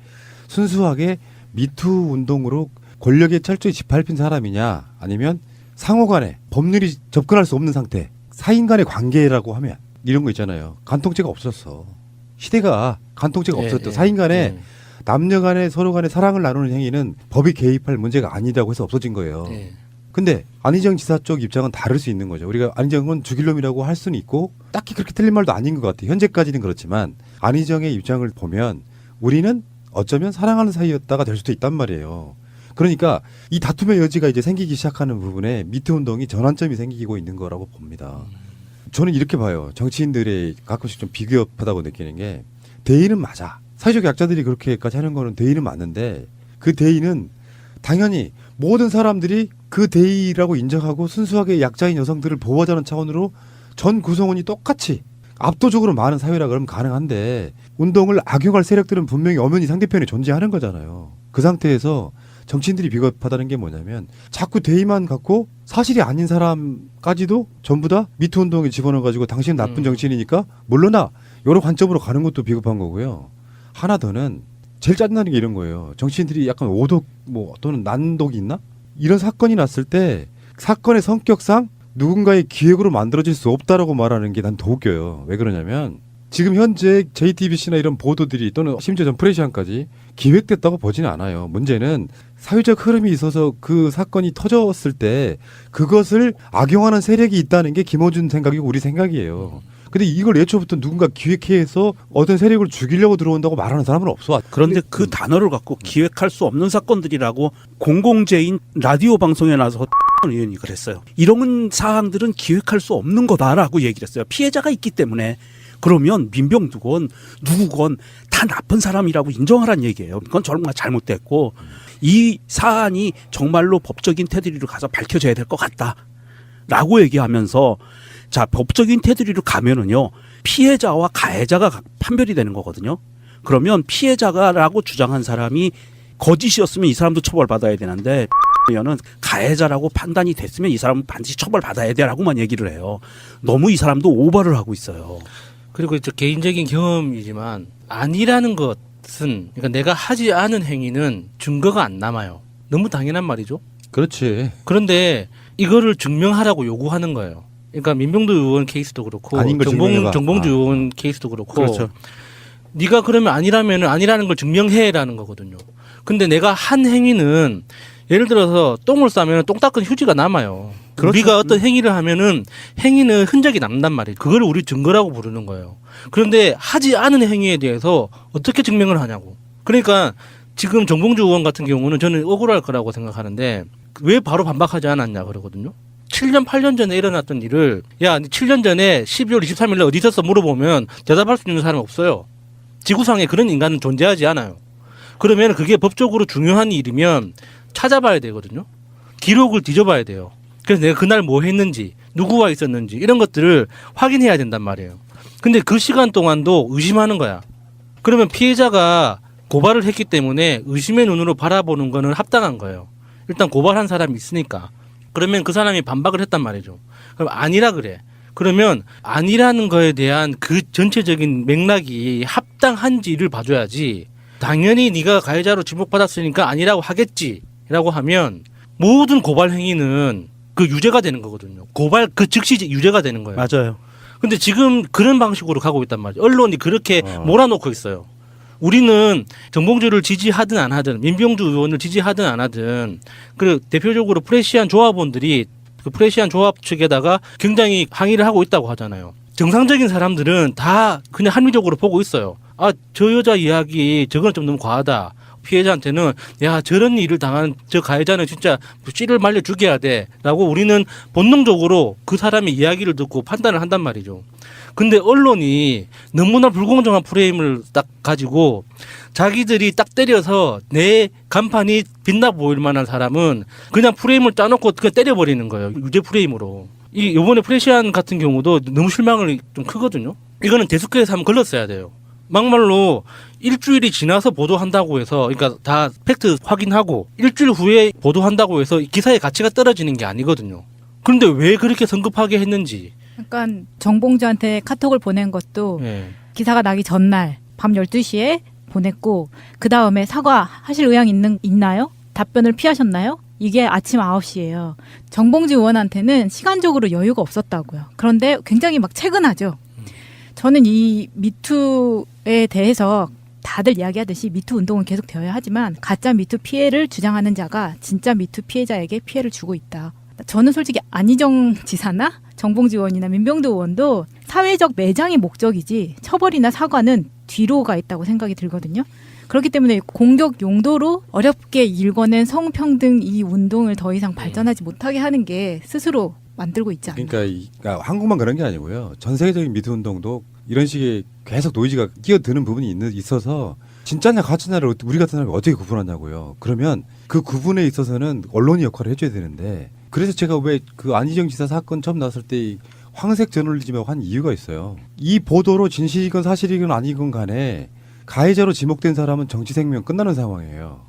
순수하게 미투 운동으로 권력에 철저히 짓밟힌 사람이냐 아니면 상호 간에 법률이 접근할 수 없는 상태 사인 간의 관계라고 하면 이런 거 있잖아요. 간통죄가 없었어. 시대가 간통죄가 없었다. 사인 간에 남녀 간에 서로 간에 사랑을 나누는 행위는 법이 개입할 문제가 아니라고 해서 없어진 거예요. 근데 안희정 지사 쪽 입장은 다를 수 있는 거죠. 우리가 안희정은 죽일 놈이라고 할 수는 있고 딱히 그렇게 틀린 말도 아닌 것 같아요. 현재까지는 그렇지만 안희정의 입장을 보면 우리는 어쩌면 사랑하는 사이였다가 될 수도 있단 말이에요. 그러니까 이 다툼의 여지가 이제 생기기 시작하는 부분에 미투 운동이 전환점이 생기고 있는 거라고 봅니다. 저는 이렇게 봐요. 정치인들이 가끔씩 좀 비교하다고 느끼는 게 대의는 맞아. 사회적 약자들이 그렇게까지 하는 거는 대의는 맞는데 그 대의는 당연히 모든 사람들이 그 대의라고 인정하고 순수하게 약자인 여성들을 보호하자는 차원으로 전 구성원이 똑같이 압도적으로 많은 사회라 그러면 가능한데 운동을 악용할 세력들은 분명히 엄연히 상대편에 존재하는 거잖아요. 그 상태에서 정치인들이 비겁하다는 게 뭐냐면 자꾸 대의만 갖고 사실이 아닌 사람까지도 전부 다 미투 운동에 집어넣어가지고 당신은 나쁜 정치인이니까 물러나 여러 관점으로 가는 것도 비겁한 거고요. 하나 더는 제일 짜증나는 게 이런 거예요. 정치인들이 약간 오독 또는 난독이 있나? 이런 사건이 났을 때 사건의 성격상 누군가의 기획으로 만들어질 수 없다라고 말하는 게 난 더 웃겨요. 왜 그러냐면 지금 현재 JTBC나 이런 보도들이 또는 심지어 전 프레시안까지 기획됐다고 보지는 않아요. 문제는 사회적 흐름이 있어서 그 사건이 터졌을 때 그것을 악용하는 세력이 있다는 게 김어준 생각이고 우리 생각이에요. 근데 이걸 예초부터 누군가 기획해서 어떤 세력을 죽이려고 들어온다고 말하는 사람은 없어. 그런데 그 단어를 갖고 기획할 수 없는 사건들이라고 공공재인 라디오 방송에 나서 의원이 그랬어요. 이런 사항들은 기획할 수 없는 거다라고 얘기를 했어요. 피해자가 있기 때문에. 그러면 민병두건 누구건 다 나쁜 사람이라고 인정하라는 얘기예요. 그건 정말 잘못됐고 이 사안이 정말로 법적인 테두리로 가서 밝혀져야 될 것 같다라고 얘기하면서 자 법적인 테두리로 가면은요 피해자와 가해자가 판별이 되는 거거든요. 그러면 피해자가라고 주장한 사람이 거짓이었으면 이 사람도 처벌받아야 되는데 의원은 가해자라고 판단이 됐으면 이 사람은 반드시 처벌받아야 돼라고만 얘기를 해요. 너무 이 사람도 오버를 하고 있어요. 그리고 개인적인 경험이지만 아니라는 것은 그러니까 내가 하지 않은 행위는 증거가 안 남아요. 너무 당연한 말이죠. 그렇지. 그런데 이거를 증명하라고 요구하는 거예요. 그러니까 민병두 의원 케이스도 그렇고 정봉주 의원 케이스도 그렇고 그렇죠. 네가 그러면 아니라면 아니라는 걸 증명해라는 거거든요. 근데 내가 한 행위는 예를 들어서 똥을 싸면 똥 닦은 휴지가 남아요. 그렇죠. 우리가 어떤 행위를 하면은 행위는 흔적이 남단 말이에요. 그걸 우리 증거라고 부르는 거예요. 그런데 하지 않은 행위에 대해서 어떻게 증명을 하냐고. 그러니까 지금 정봉주 의원 같은 경우는 저는 억울할 거라고 생각하는데 왜 바로 반박하지 않았냐 그러거든요. 7년, 8년 전에 일어났던 일을 야, 7년 전에 12월 23일 날 어디 있었어 물어보면 대답할 수 있는 사람은 없어요. 지구상에 그런 인간은 존재하지 않아요. 그러면 그게 법적으로 중요한 일이면 찾아봐야 되거든요. 기록을 뒤져봐야 돼요. 그래서 내가 그날 뭐 했는지 누구와 있었는지 이런 것들을 확인해야 된단 말이에요. 근데 그 시간 동안도 의심하는 거야. 그러면 피해자가 고발을 했기 때문에 의심의 눈으로 바라보는 거는 합당한 거예요. 일단 고발한 사람이 있으니까. 그러면 그 사람이 반박을 했단 말이죠. 그럼 아니라 그래. 그러면 아니라는 거에 대한 그 전체적인 맥락이 합당한지를 봐줘야지. 당연히 네가 가해자로 지목받았으니까 아니라고 하겠지라고 하면 모든 고발 행위는 그 유죄가 되는 거거든요. 고발 그 즉시 유죄가 되는 거예요. 맞아요. 근데 지금 그런 방식으로 가고 있단 말이에요. 언론이 그렇게 몰아놓고 있어요. 우리는 정봉주를 지지하든 안 하든 민병두 의원을 지지하든 안 하든 그 대표적으로 프레시안 조합원들이 그 프레시안 조합 측에다가 굉장히 항의를 하고 있다고 하잖아요. 정상적인 사람들은 다 그냥 합리적으로 보고 있어요. 아, 저 여자 이야기 저건 좀 너무 과하다. 피해자한테는 야 저런 일을 당한 저 가해자는 진짜 씨를 말려 죽여야 돼라고 우리는 본능적으로 그 사람의 이야기를 듣고 판단을 한단 말이죠. 근데 언론이 너무나 불공정한 프레임을 딱 가지고 자기들이 딱 때려서 내 간판이 빛나 보일 만한 사람은 그냥 프레임을 짜놓고 그냥 때려버리는 거예요. 유죄 프레임으로. 이번에 프레시안 같은 경우도 너무 실망을 좀 크거든요. 이거는 데스크에서 한번 걸렀어야 돼요. 막말로 일주일이 지나서 보도한다고 해서 그러니까 다 팩트 확인하고 일주일 후에 보도한다고 해서 기사의 가치가 떨어지는 게 아니거든요. 그런데 왜 그렇게 성급하게 했는지. 약간 정봉주한테 카톡을 보낸 것도 기사가 나기 전날 밤 12시에 보냈고 그 다음에 사과하실 의향 있나요? 답변을 피하셨나요? 이게 아침 9시예요. 정봉주 의원한테는 시간적으로 여유가 없었다고요. 그런데 굉장히 막 체근하죠. 저는 이 미투에 대해서 다들 이야기하듯이 미투 운동은 계속 되어야 하지만 가짜 미투 피해를 주장하는 자가 진짜 미투 피해자에게 피해를 주고 있다. 저는 솔직히 안희정 지사나 정봉주 의원이나 민병두 의원도 사회적 매장이 목적이지 처벌이나 사과는 뒤로 가 있다고 생각이 들거든요. 그렇기 때문에 공격 용도로 어렵게 일궈낸 성평등 이 운동을 더 이상 발전하지 못하게 하는 게 스스로 만들고 있지 않나. 그러니까 한국만 그런 게 아니고요. 전 세계적인 미투 운동도 이런 식의 계속 노이즈가 끼어드는 부분이 있어서 진짜냐 가짜냐를 우리 같은 사람이 어떻게 구분하냐고요. 그러면 그 구분에 있어서는 언론이 역할을 해줘야 되는데 그래서 제가 왜 그 안희정 지사 사건 처음 나왔을 때 황색 저널리즘이라고 한 이유가 있어요. 이 보도로 진실이건 사실이건 아니건 간에 가해자로 지목된 사람은 정치 생명 끝나는 상황이에요.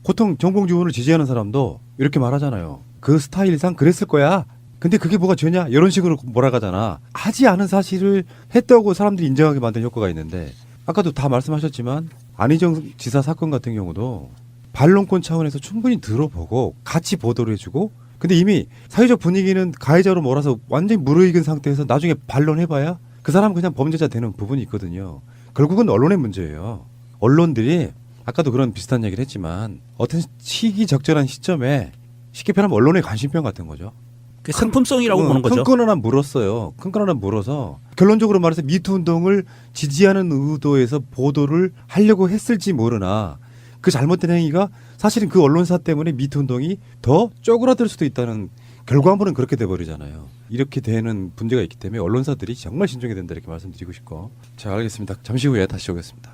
보통 정봉주 의원을 지지하는 사람도 이렇게 말하잖아요. 그 스타일상 그랬을 거야. 근데 그게 뭐가 죄냐? 이런 식으로 몰아가잖아. 하지 않은 사실을 했다고 사람들이 인정하게 만드는 효과가 있는데 아까도 다 말씀하셨지만 안희정 지사 사건 같은 경우도 반론권 차원에서 충분히 들어보고 같이 보도를 해주고 근데 이미 사회적 분위기는 가해자로 몰아서 완전히 무르익은 상태에서 나중에 반론해봐야 그 사람은 그냥 범죄자 되는 부분이 있거든요. 결국은 언론의 문제예요. 언론들이 아까도 그런 비슷한 얘기를 했지만 어떤 시기적절한 시점에 쉽게 표현하면 언론의 관심병 같은 거죠. 그 상품성이라고 보는 거죠. 큰 건 하나 물었어요. 큰 건 하나 물어서 결론적으로 말해서 미투 운동을 지지하는 의도에서 보도를 하려고 했을지 모르나 그 잘못된 행위가 사실은 그 언론사 때문에 미투 운동이 더 쪼그라들 수도 있다는 결과물은 그렇게 돼버리잖아요. 이렇게 되는 문제가 있기 때문에 언론사들이 정말 신중해야 된다 이렇게 말씀드리고 싶고. 자, 알겠습니다. 잠시 후에 다시 오겠습니다.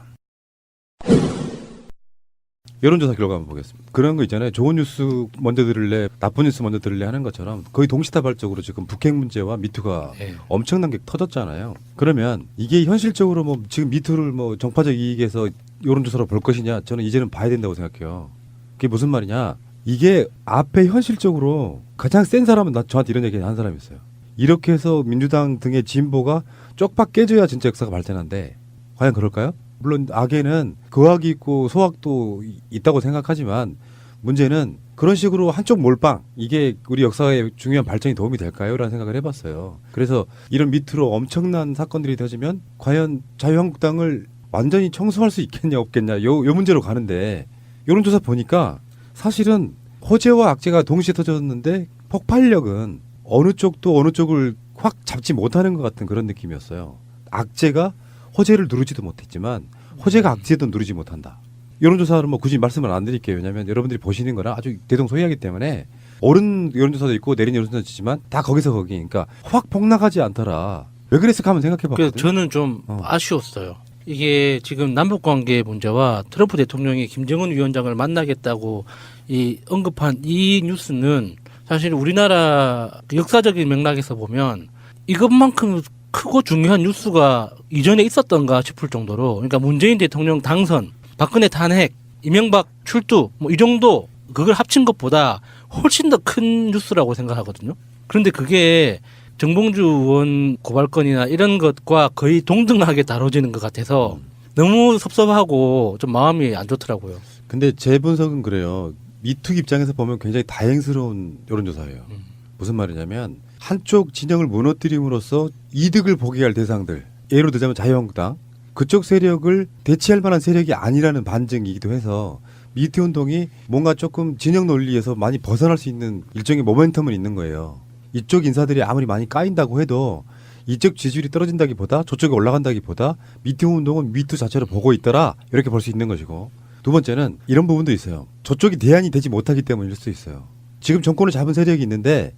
여론조사 결과 한번 보겠습니다. 그런 거 있잖아요. 좋은 뉴스 먼저 들을래, 나쁜 뉴스 먼저 들을래 하는 것처럼 거의 동시다발적으로 지금 북핵 문제와 미투가 엄청난 게 터졌잖아요. 그러면 이게 현실적으로 뭐 지금 미투를 뭐 정파적 이익에서 여론조사로 볼 것이냐? 저는 이제는 봐야 된다고 생각해요. 그게 무슨 말이냐? 이게 앞에 현실적으로 가장 센 사람은 저한테 이런 얘기 하는 사람이 있어요. 이렇게 해서 민주당 등의 진보가 쪽박 깨져야 진짜 역사가 발전한데 과연 그럴까요? 물론 악에는 거악이 있고 소악도 있다고 생각하지만 문제는 그런 식으로 한쪽 몰빵 이게 우리 역사의 중요한 발전이 도움이 될까요? 라는 생각을 해봤어요. 그래서 이런 밑으로 엄청난 사건들이 터지면 과연 자유한국당을 완전히 청소할 수 있겠냐 없겠냐 요 문제로 가는데 여론조사 보니까 사실은 호재와 악재가 동시에 터졌는데 폭발력은 어느 쪽도 어느 쪽을 확 잡지 못하는 것 같은 그런 느낌이었어요. 악재가 호재를 누르지도 못했지만 호재가 악재도 누르지 못한다. 여론조사는 뭐 굳이 말씀을 안 드릴게요. 왜냐하면 여러분들이 보시는 거랑 아주 대동소이하기 때문에 옳은 여론조사도 있고 내린 여론조사도 있지만 다 거기서 거기. 그러니까 확 폭락하지 않더라. 왜 그랬을까 한번 생각해봤거든요. 저는 좀 아쉬웠어요. 이게 지금 남북관계 문제와 트럼프 대통령이 김정은 위원장을 만나겠다고 언급한 이 뉴스는 사실 우리나라 역사적인 맥락에서 보면 이것만큼 크고 중요한 뉴스가 이전에 있었던가 싶을 정도로 그러니까 문재인 대통령 당선, 박근혜 탄핵, 이명박 출두 뭐 이 정도 그걸 합친 것보다 훨씬 더 큰 뉴스라고 생각하거든요. 그런데 그게 정봉주 의원 고발건이나 이런 것과 거의 동등하게 다뤄지는 것 같아서 너무 섭섭하고 좀 마음이 안 좋더라고요. 근데 제 분석은 그래요. 미투 입장에서 보면 굉장히 다행스러운 여론조사예요. 무슨 말이냐면 한쪽 진영을 무너뜨림으로써 이득을 보게 할 대상들 예로 들자면 자유한국당 그쪽 세력을 대체할 만한 세력이 아니라는 반증이기도 해서 미투 운동이 뭔가 조금 진영 논리에서 많이 벗어날 수 있는 일종의 모멘텀은 있는 거예요. 이쪽 인사들이 아무리 많이 까인다고 해도 이쪽 지지율이 떨어진다기보다 저쪽에 올라간다기보다 미투 운동은 미투 자체로 보고 있더라 이렇게 볼 수 있는 것이고 두 번째는 이런 부분도 있어요. 저쪽이 대안이 되지 못하기 때문일 수도 있어요. 지금 정권을 잡은 세력이 있는데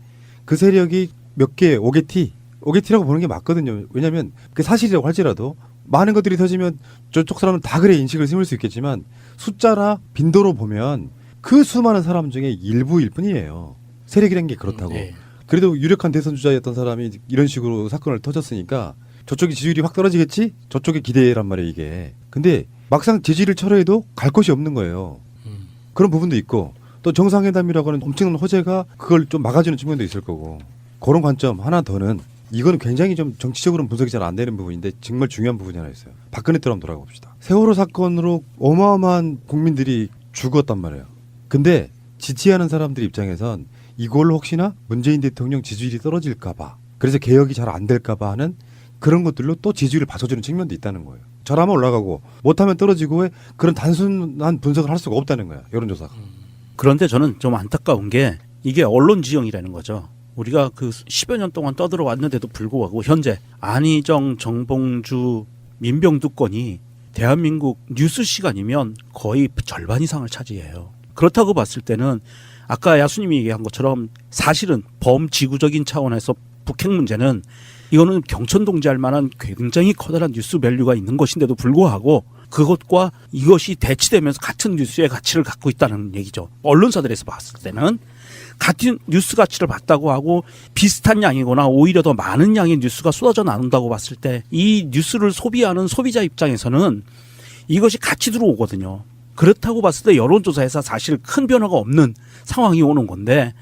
그 세력이 몇 개, 5개티라고 보는 게 맞거든요. 왜냐하면 그게 사실이라고 할지라도 많은 것들이 터지면 저쪽 사람은 다 그래 인식을 심을 수 있겠지만 숫자나 빈도로 보면 그 수많은 사람 중에 일부일 뿐이에요. 세력이란 게 그렇다고. 네. 그래도 유력한 대선 주자였던 사람이 이런 식으로 사건을 터졌으니까 저쪽이 지지율이 확 떨어지겠지? 저쪽의 기대란 말이에요 이게. 근데 막상 지지를 철회해도 갈 곳이 없는 거예요. 그런 부분도 있고 또 정상회담이라고 하는 엄청난 호재가 그걸 좀 막아주는 측면도 있을 거고 그런 관점 하나 더는 이거는 굉장히 좀 정치적으로는 분석이 잘 안 되는 부분인데 정말 중요한 부분이 하나 있어요. 박근혜 때로 한번 돌아가 봅시다. 세월호 사건으로 어마어마한 국민들이 죽었단 말이에요. 근데 지지하는 사람들 입장에선 이걸로 혹시나 문재인 대통령 지지율이 떨어질까 봐 그래서 개혁이 잘 안 될까 봐 하는 그런 것들로 또 지지율을 받쳐주는 측면도 있다는 거예요. 잘하면 올라가고 못하면 떨어지고 그런 단순한 분석을 할 수가 없다는 거야. 여론조사가. 그런데 저는 좀 안타까운 게 이게 언론 지형이라는 거죠. 우리가 그 10여 년 동안 떠들어 왔는데도 불구하고 현재 안희정, 정봉주, 민병두 건이 대한민국 뉴스 시간이면 거의 절반 이상을 차지해요. 그렇다고 봤을 때는 아까 야수님이 얘기한 것처럼 사실은 범지구적인 차원에서 북핵 문제는 이거는 경천동지할 만한 굉장히 커다란 뉴스 밸류가 있는 것인데도 불구하고 그것과 이것이 대치되면서 같은 뉴스의 가치를 갖고 있다는 얘기죠. 언론사들에서 봤을 때는 같은 뉴스 가치를 봤다고 하고 비슷한 양이거나 오히려 더 많은 양의 뉴스가 쏟아져 나온다고 봤을 때 이 뉴스를 소비하는 소비자 입장에서는 이것이 같이 들어오거든요. 그렇다고 봤을 때 여론조사에서 사실 큰 변화가 없는 상황이 오는 건데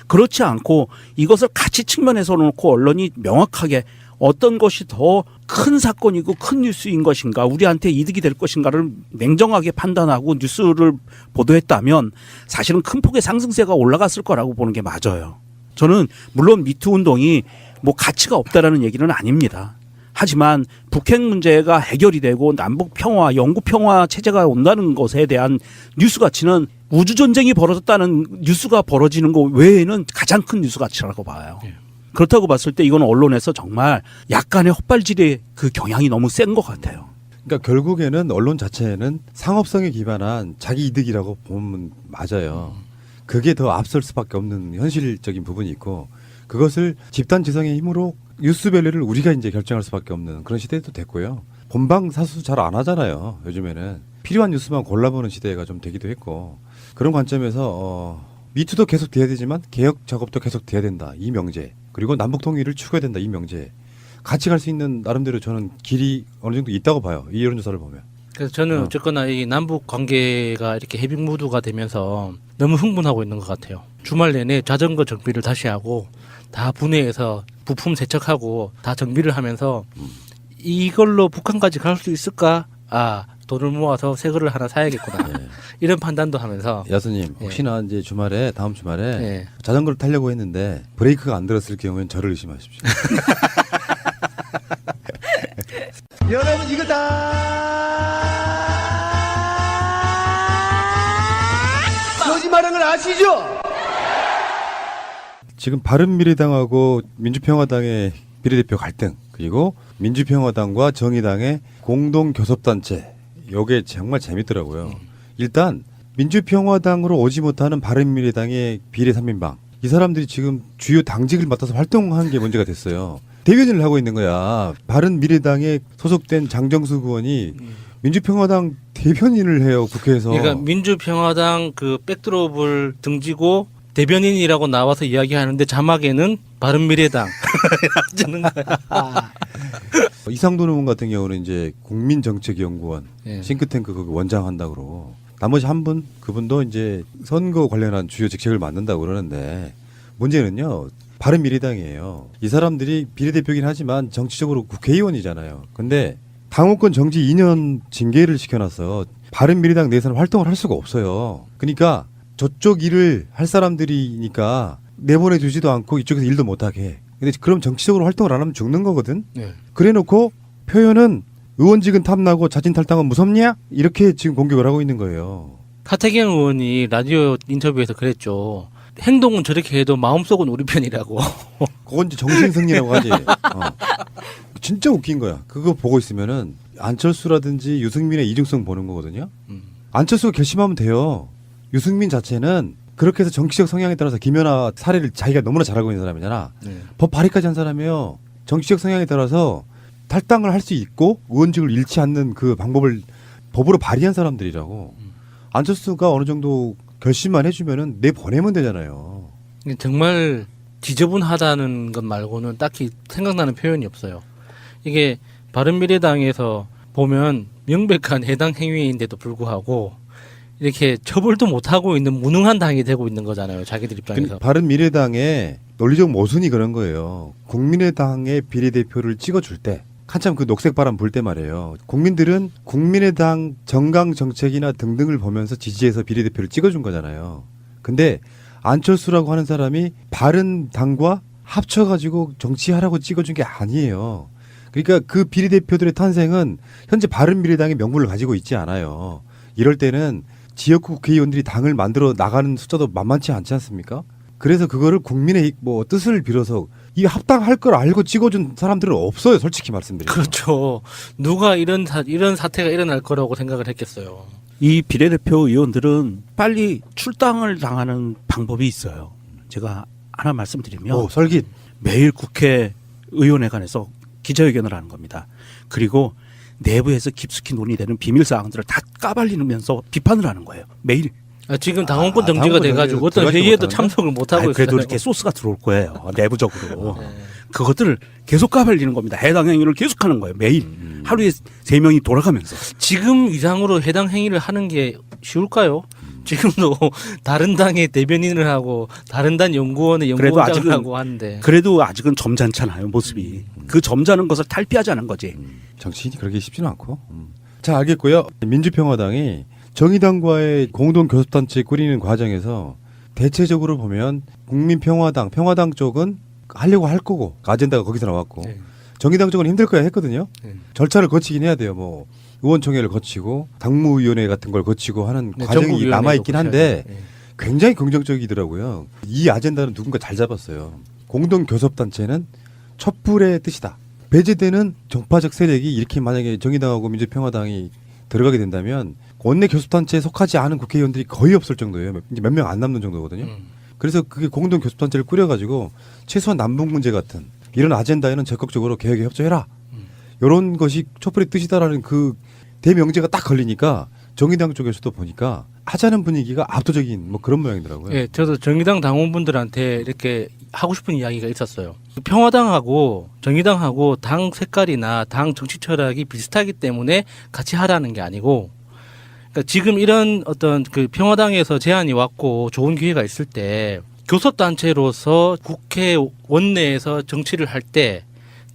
그렇지 않고 이것을 가치 측면에서 놓고 언론이 명확하게 어떤 것이 더 큰 사건이고 큰 뉴스인 것인가 우리한테 이득이 될 것인가를 냉정하게 판단하고 뉴스를 보도했다면 사실은 큰 폭의 상승세가 올라갔을 거라고 보는 게 맞아요. 저는 물론 미투 운동이 뭐 가치가 없다라는 얘기는 아닙니다. 하지만 북핵 문제가 해결이 되고 남북 평화, 영구 평화 체제가 온다는 것에 대한 뉴스 가치는 우주 전쟁이 벌어졌다는 뉴스가 벌어지는 것 외에는 가장 큰 뉴스 가치라고 봐요. 그렇다고 봤을 때 이건 언론에서 정말 약간의 헛발질의 그 경향이 너무 센 것 같아요. 그러니까 결국에는 언론 자체는 상업성에 기반한 자기 이득이라고 보면 맞아요. 그게 더 앞설 수밖에 없는 현실적인 부분이 있고 그것을 집단 지성의 힘으로 뉴스 밸류를 우리가 이제 결정할 수밖에 없는 그런 시대도 됐고요. 본방 사수 잘 안 하잖아요. 요즘에는 필요한 뉴스만 골라보는 시대가 좀 되기도 했고 그런 관점에서 미투도 계속 돼야 되지만 개혁 작업도 계속 돼야 된다. 이 명제. 그리고 남북 통일을 추구해야 된다. 이 명제. 같이 갈 수 있는 나름대로 저는 길이 어느 정도 있다고 봐요. 이 여론조사를 보면. 그래서 저는 어쨌거나 이 남북 관계가 이렇게 해빙 무드가 되면서 너무 흥분하고 있는 것 같아요. 주말 내내 자전거 정비를 다시 하고 다 분해해서 부품 세척하고 다 정비를 하면서 이걸로 북한까지 갈 수 있을까? 아, 돈을 모아서 새 거를 하나 사야겠구나. 네. 이런 판단도 하면서. 야수님 혹시나 이제 주말에 다음 주말에 네. 자전거를 타려고 했는데 브레이크가 안 들었을 경우엔 저를 의심하십시오. 여러분 이거 다 거짓말하는 걸 아시죠? 지금 바른미래당하고 민주평화당의 비례대표 갈등 그리고 민주평화당과 정의당의 공동교섭단체 이게 정말 재밌더라고요. 일단 민주평화당으로 오지 못하는 바른미래당의 비례 3인방 이 사람들이 지금 주요 당직을 맡아서 활동한 게 문제가 됐어요. 대변인을 하고 있는 거야. 바른미래당에 소속된 장정수 의원이 민주평화당 대변인을 해요. 국회에서. 그러니까 민주평화당 그 백드롭을 등지고 대변인이라고 나와서 이야기하는데 자막에는 바른미래당 주는 거야. 이상돈 의원 같은 경우는 이제 국민정책연구원 싱크탱크 거기 원장한다고 그러고 나머지 한 분 그분도 이제 선거 관련한 주요 직책을 맡는다고 그러는데 문제는요. 바른미래당이에요. 이 사람들이 비례대표긴 하지만 정치적으로 국회의원이잖아요. 근데 당원권 정지 2년 징계를 시켜놔서 바른미래당 내에서는 활동을 할 수가 없어요. 그러니까 저쪽 일을 할 사람들이니까 내보내주지도 않고 이쪽에서 일도 못하게. 근데 그럼 정치적으로 활동을 안 하면 죽는 거거든. 네. 그래놓고 표현은 의원직은 탐나고 자진 탈당은 무섭냐? 이렇게 지금 공격을 하고 있는 거예요. 하태경 의원이 라디오 인터뷰에서 그랬죠. 행동은 저렇게 해도 마음속은 우리 편이라고. 그건 이제 정신승리라고 하지. 진짜 웃긴 거야. 그거 보고 있으면은 안철수라든지 유승민의 이중성 보는 거거든요. 안철수가 결심하면 돼요. 유승민 자체는 그렇게 해서 정치적 성향에 따라서 김연아 사례를 자기가 너무나 잘 알고 있는 사람이잖아. 법 발의까지 한 사람이에요. 정치적 성향에 따라서 탈당을 할 수 있고 의원직을 잃지 않는 그 방법을 법으로 발의한 사람들이라고. 안철수가 어느 정도 결심만 해주면은 내보내면 되잖아요. 정말 지저분하다는 것 말고는 딱히 생각나는 표현이 없어요. 이게 바른미래당에서 보면 명백한 해당 행위인데도 불구하고 이렇게 처벌도 못하고 있는 무능한 당이 되고 있는 거잖아요. 자기들 입장에서. 바른미래당의 논리적 모순이 그런 거예요. 국민의당의 비례대표를 찍어줄 때 한참 그 녹색바람 불 때 말이에요. 국민들은 국민의당 정강 정책이나 등등을 보면서 지지해서 비례대표를 찍어준 거잖아요. 근데 안철수라고 하는 사람이 바른당과 합쳐가지고 정치하라고 찍어준 게 아니에요. 그러니까 그 비례대표들의 탄생은 현재 바른미래당의 명분을 가지고 있지 않아요. 이럴 때는 지역구 국회의원들이 당을 만들어 나가는 숫자도 만만치 않지 않습니까? 그래서 그거를 국민의 뭐 뜻을 빌어서 이 합당할 걸 알고 찍어준 사람들은 없어요. 솔직히 말씀드리면. 그렇죠. 누가 이런 사태가 일어날 거라고 생각을 했겠어요. 이 비례대표 의원들은 빨리 출당을 당하는 방법이 있어요. 제가 하나 말씀드리면 설깃. 매일 국회의원회관에서 기자회견을 하는 겁니다. 그리고 내부에서 깊숙이 논의되는 비밀 사항들을 다 까발리면서 비판을 하는 거예요. 매일. 지금 당원권 정지가 돼가지고 어떤 회의에도 참석을 못하고 있어요. 그래도 이렇게 소스가 들어올 거예요. 내부적으로. 그것들을 계속 까발리는 겁니다. 해당 행위를 계속하는 거예요. 매일. 하루에 3명이 돌아가면서. 지금 이상으로 해당 행위를 하는 게 쉬울까요? 지금도 다른 당의 대변인을 하고 다른 당 연구원의 연구원장을 하고 하는데. 그래도 아직은 점잖잖아요. 모습이. 그 점잖은 것을 탈피하자는 거지. 정치인이 그렇게 쉽지는 않고. 자, 알겠고요. 민주평화당이 정의당과의 공동교섭단체 꾸리는 과정에서 대체적으로 보면 국민평화당, 평화당 쪽은 하려고 할 거고 아젠다가 거기서 나왔고 정의당 쪽은 힘들 거야 했거든요. 절차를 거치긴 해야 돼요. 뭐 의원총회를 거치고 당무위원회 같은 걸 거치고 하는 과정이 남아있긴 한데 굉장히 긍정적이더라고요. 이 아젠다는 누군가 잘 잡았어요. 공동교섭단체는 촛불의 뜻이다. 배제되는 정파적 세력이 이렇게 만약에 정의당하고 민주평화당이 들어가게 된다면 원내 교섭단체에 속하지 않은 국회의원들이 거의 없을 정도예요. 이제 몇 명 안 남는 정도거든요. 그래서 그게 공동 교섭단체를 꾸려가지고 최소한 남북 문제 같은 이런 아젠다에는 적극적으로 개혁에 협조해라. 이런 것이 촛불의 뜻이다라는 그 대명제가 딱 걸리니까 정의당 쪽에서도 보니까 하자는 분위기가 압도적인 뭐 그런 모양이더라고요. 예, 저도 정의당 당원분들한테 이렇게 하고 싶은 이야기가 있었어요. 평화당하고 정의당하고 당 색깔이나 당 정치 철학이 비슷하기 때문에 같이 하라는 게 아니고, 그러니까 지금 이런 어떤 그 평화당에서 제안이 왔고 좋은 기회가 있을 때 교섭단체로서 국회 원내에서 정치를 할 때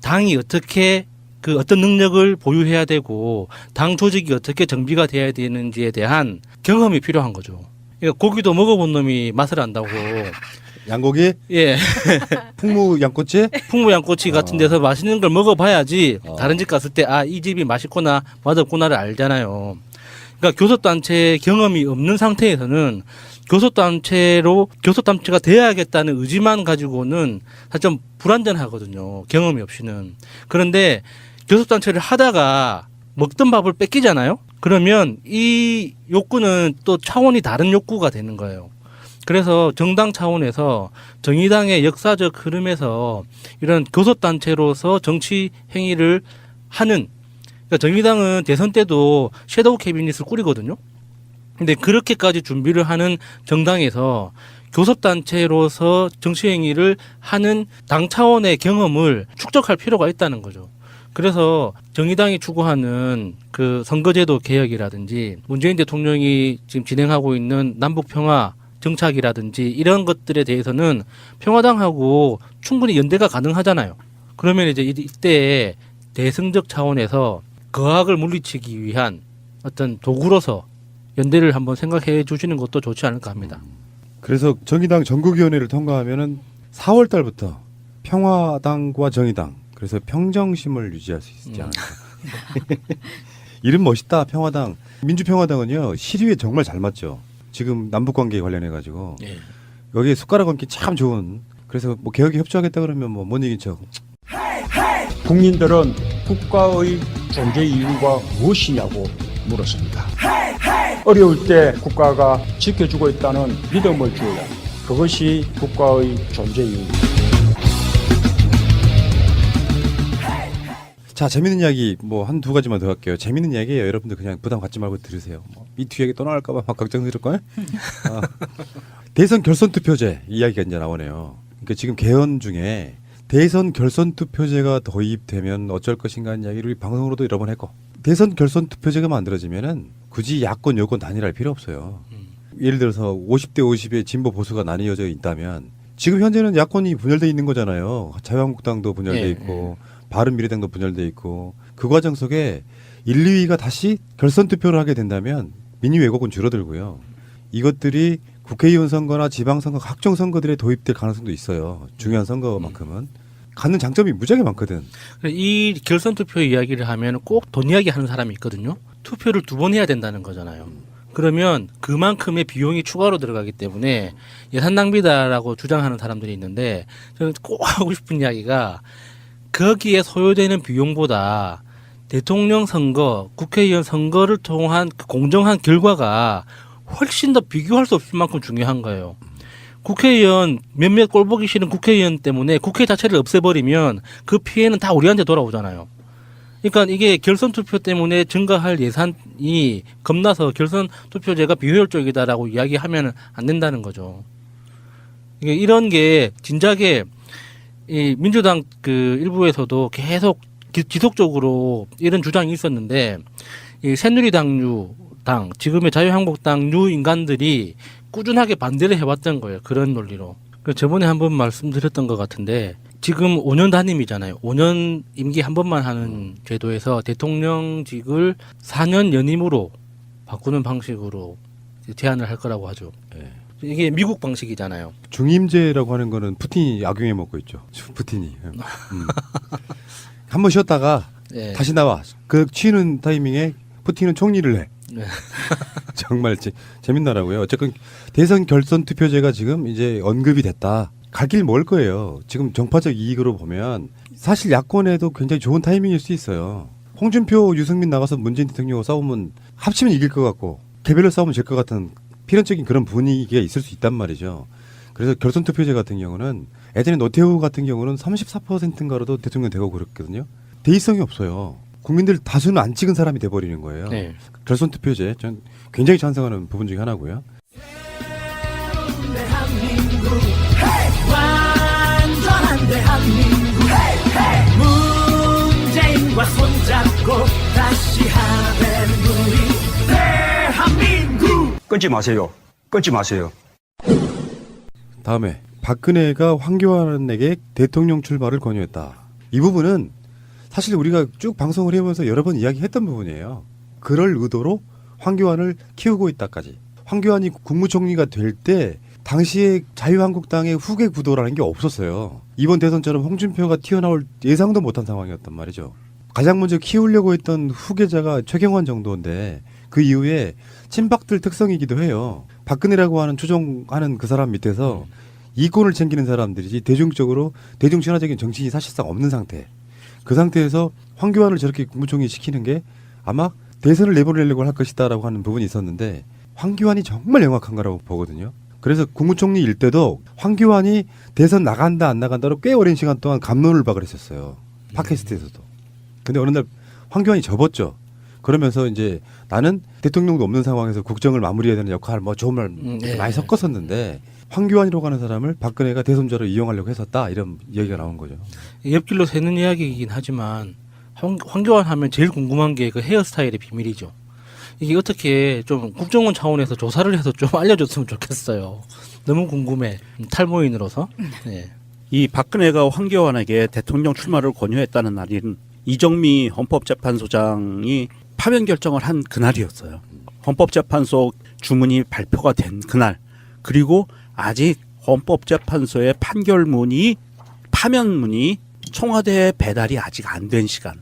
당이 어떻게 그 어떤 능력을 보유해야 되고 당 조직이 어떻게 정비가 돼야 되는지에 대한 경험이 필요한 거죠. 그러니까 고기도 먹어본 놈이 맛을 안다고. 양고기? 예. 풍무 양꼬치? 풍무 양꼬치 같은 데서 맛있는 걸 먹어봐야지 다른 집 갔을 때 아, 이 집이 맛있구나 맛없구나를 알잖아요. 그러니까 교섭단체 경험이 없는 상태에서는 교섭단체가 돼야겠다는 의지만 가지고는 사실 좀 불안전하거든요. 경험이 없이는. 그런데 교섭단체를 하다가 먹던 밥을 뺏기잖아요. 그러면 이 욕구는 또 차원이 다른 욕구가 되는 거예요. 그래서 정당 차원에서 정의당의 역사적 흐름에서 이런 교섭단체로서 정치 행위를 하는, 그러니까 정의당은 대선 때도 섀도우 캐비닛을 꾸리거든요. 근데 그렇게까지 준비를 하는 정당에서 교섭단체로서 정치행위를 하는 당 차원의 경험을 축적할 필요가 있다는 거죠. 그래서 정의당이 추구하는 그 선거제도 개혁이라든지 문재인 대통령이 지금 진행하고 있는 남북평화 정착이라든지 이런 것들에 대해서는 평화당하고 충분히 연대가 가능하잖아요. 그러면 이제 이때 대승적 차원에서 거악을 물리치기 위한 어떤 도구로서 연대를 한번 생각해 주시는 것도 좋지 않을까 합니다. 그래서 정의당 전국위원회를 통과하면은 4월 달부터 평화당과 정의당, 그래서 평정심을 유지할 수 있지 않을까. 이름 멋있다, 평화당. 민주평화당은요, 시류에 정말 잘 맞죠. 지금 남북관계 관련해가지고. 여기에 숟가락 얹기 참 좋은. 그래서 뭐 개혁에 협조하겠다 그러면 뭐 못 이긴 척. 국민들은 국가의 존재 이유가 무엇이냐고 물었습니다. 어려울 때 국가가 지켜주고 있다는 믿음을 주어야 합니다. 그것이 국가의 존재 이유입니다. 자, 재밌는 이야기 뭐 한 두 가지만 더 할게요. 재밌는 이야기예요. 여러분들 그냥 부담 갖지 말고 들으세요. 이 뒤에 또 나올까 봐 막 걱정스러울 거예요. 대선 결선 투표제 이야기가 이제 나오네요. 그러니까 지금 개헌 중에 대선 결선 투표제가 도입되면 어쩔 것인가 하는 이야기를 방송으로도 여러 번 했고, 대선 결선 투표제가 만들어지면은 굳이 야권 여권 단일할 필요 없어요. 예를 들어서 50대 50의 진보 보수가 나뉘어져 있다면 지금 현재는 야권이 분열돼 있는 거잖아요. 자유한국당도 분열돼 있고 바른미래당도 분열돼 있고, 그 과정 속에 1, 2위가 다시 결선 투표를 하게 된다면 민의 왜곡은 줄어들고요. 이것들이 국회의원 선거나 지방선거 각종 선거들에 도입될 가능성도 있어요. 중요한 선거만큼은. 갖는 장점이 무지하게 많거든. 이 결선 투표 이야기를 하면 꼭 돈 이야기 하는 사람이 있거든요. 투표를 2번 해야 된다는 거잖아요. 그러면 그만큼의 비용이 추가로 들어가기 때문에 예산 낭비다라고 주장하는 사람들이 있는데, 저는 꼭 하고 싶은 이야기가 거기에 소요되는 비용보다 대통령 선거, 국회의원 선거를 통한 그 공정한 결과가 훨씬 더 비교할 수 없을 만큼 중요한 거예요. 국회의원 몇몇 꼴보기 싫은 국회의원 때문에 국회 자체를 없애버리면 그 피해는 다 우리한테 돌아오잖아요. 그러니까 이게 결선 투표 때문에 증가할 예산이 겁나서 결선 투표제가 비효율적이다라고 이야기하면 안 된다는 거죠. 이런 게 진작에 이 민주당 그 일부에서도 계속 지속적으로 이런 주장이 있었는데, 이 새누리당 지금의 자유한국당 인간들이 꾸준하게 반대를 해왔던 거예요. 그런 논리로. 저번에 한번 말씀드렸던 것 같은데, 지금 5년 단임이잖아요. 5년 임기 한 번만 하는 제도에서 대통령직을 4년 연임으로 바꾸는 방식으로 제안을 할 거라고 하죠. 네. 이게 미국 방식이잖아요. 중임제라고 하는 거는 푸틴이 악용해 먹고 있죠. 푸틴이. 한번 쉬었다가 네. 다시 나와. 그 쉬는 타이밍에 푸틴은 총리를 해. 네. 정말 재밌나라고요. 어쨌든 대선 결선 투표제가 지금 이제 언급이 됐다. 갈 길 멀 거예요. 지금 정파적 이익으로 보면 사실 야권에도 굉장히 좋은 타이밍일 수 있어요. 홍준표, 유승민 나가서 문재인 대통령하고 싸우면 합치면 이길 것 같고 개별로 싸우면 질 것 같은 필연적인 그런 분위기가 있을 수 있단 말이죠. 그래서 결선 투표제 같은 경우는 예전에 노태우 같은 경우는 34%인가로도 대통령 되고 그랬거든요. 대의성이 없어요. 국민들 다수는 안 찍은 사람이 돼버리는 거예요. 네. 결선 투표제 전 굉장히 찬성하는 부분 중에 하나고요. 완전한 대한민국 문재인과 손잡고 다시 하는 우리 대한민국. 끊지 마세요. 끊지 마세요. 다음에 박근혜가 황교안에게 대통령 출마를 권유했다. 이 부분은 사실 우리가 쭉 방송을 해보면서 여러 번 이야기했던 부분이에요. 그럴 의도로 황교안을 키우고 있다까지. 황교안이 국무총리가 될 때 당시에 자유한국당의 후계 구도라는 게 없었어요. 이번 대선처럼 홍준표가 튀어나올 예상도 못한 상황이었단 말이죠. 가장 먼저 키우려고 했던 후계자가 최경환 정도인데 그 이후에 친박들 특성이기도 해요. 박근혜라고 하는 추종하는 그 사람 밑에서 이권을 챙기는 사람들이지 대중적으로 대중 친화적인 정치인이 사실상 없는 상태. 그 상태에서 황교안을 저렇게 국무총리 시키는 게 아마 대선을 내보내려고 할 것이다라고 하는 부분이 있었는데 황교안이 정말 영악한 거라고 보거든요. 그래서 국무총리일 때도 황교안이 대선 나간다 안 나간다로 꽤 오랜 시간 동안 갑론을 박을 했었어요. 팟캐스트에서도. 근데 어느 날 황교안이 접었죠. 그러면서 이제 나는 대통령도 없는 상황에서 국정을 마무리해야 되는 역할 뭐 좋은 말 많이 섞었었는데 황교안이라고 하는 사람을 박근혜가 대선자로 이용하려고 했었다 이런 얘기가 나온 거죠. 옆길로 새는 이야기이긴 하지만 황교안 하면 제일 궁금한 게 그 헤어스타일의 비밀이죠. 이게 어떻게 좀 국정원 차원에서 조사를 해서 좀 알려줬으면 좋겠어요. 너무 궁금해. 탈모인으로서. 네. 이 박근혜가 황교안에게 대통령 출마를 권유했다는 날인 이정미 헌법재판소장이 파면 결정을 한 그날이었어요. 헌법재판소 주문이 발표가 된 그날. 그리고 아직 헌법재판소의 파면문이 청와대에 배달이 아직 안 된 시간.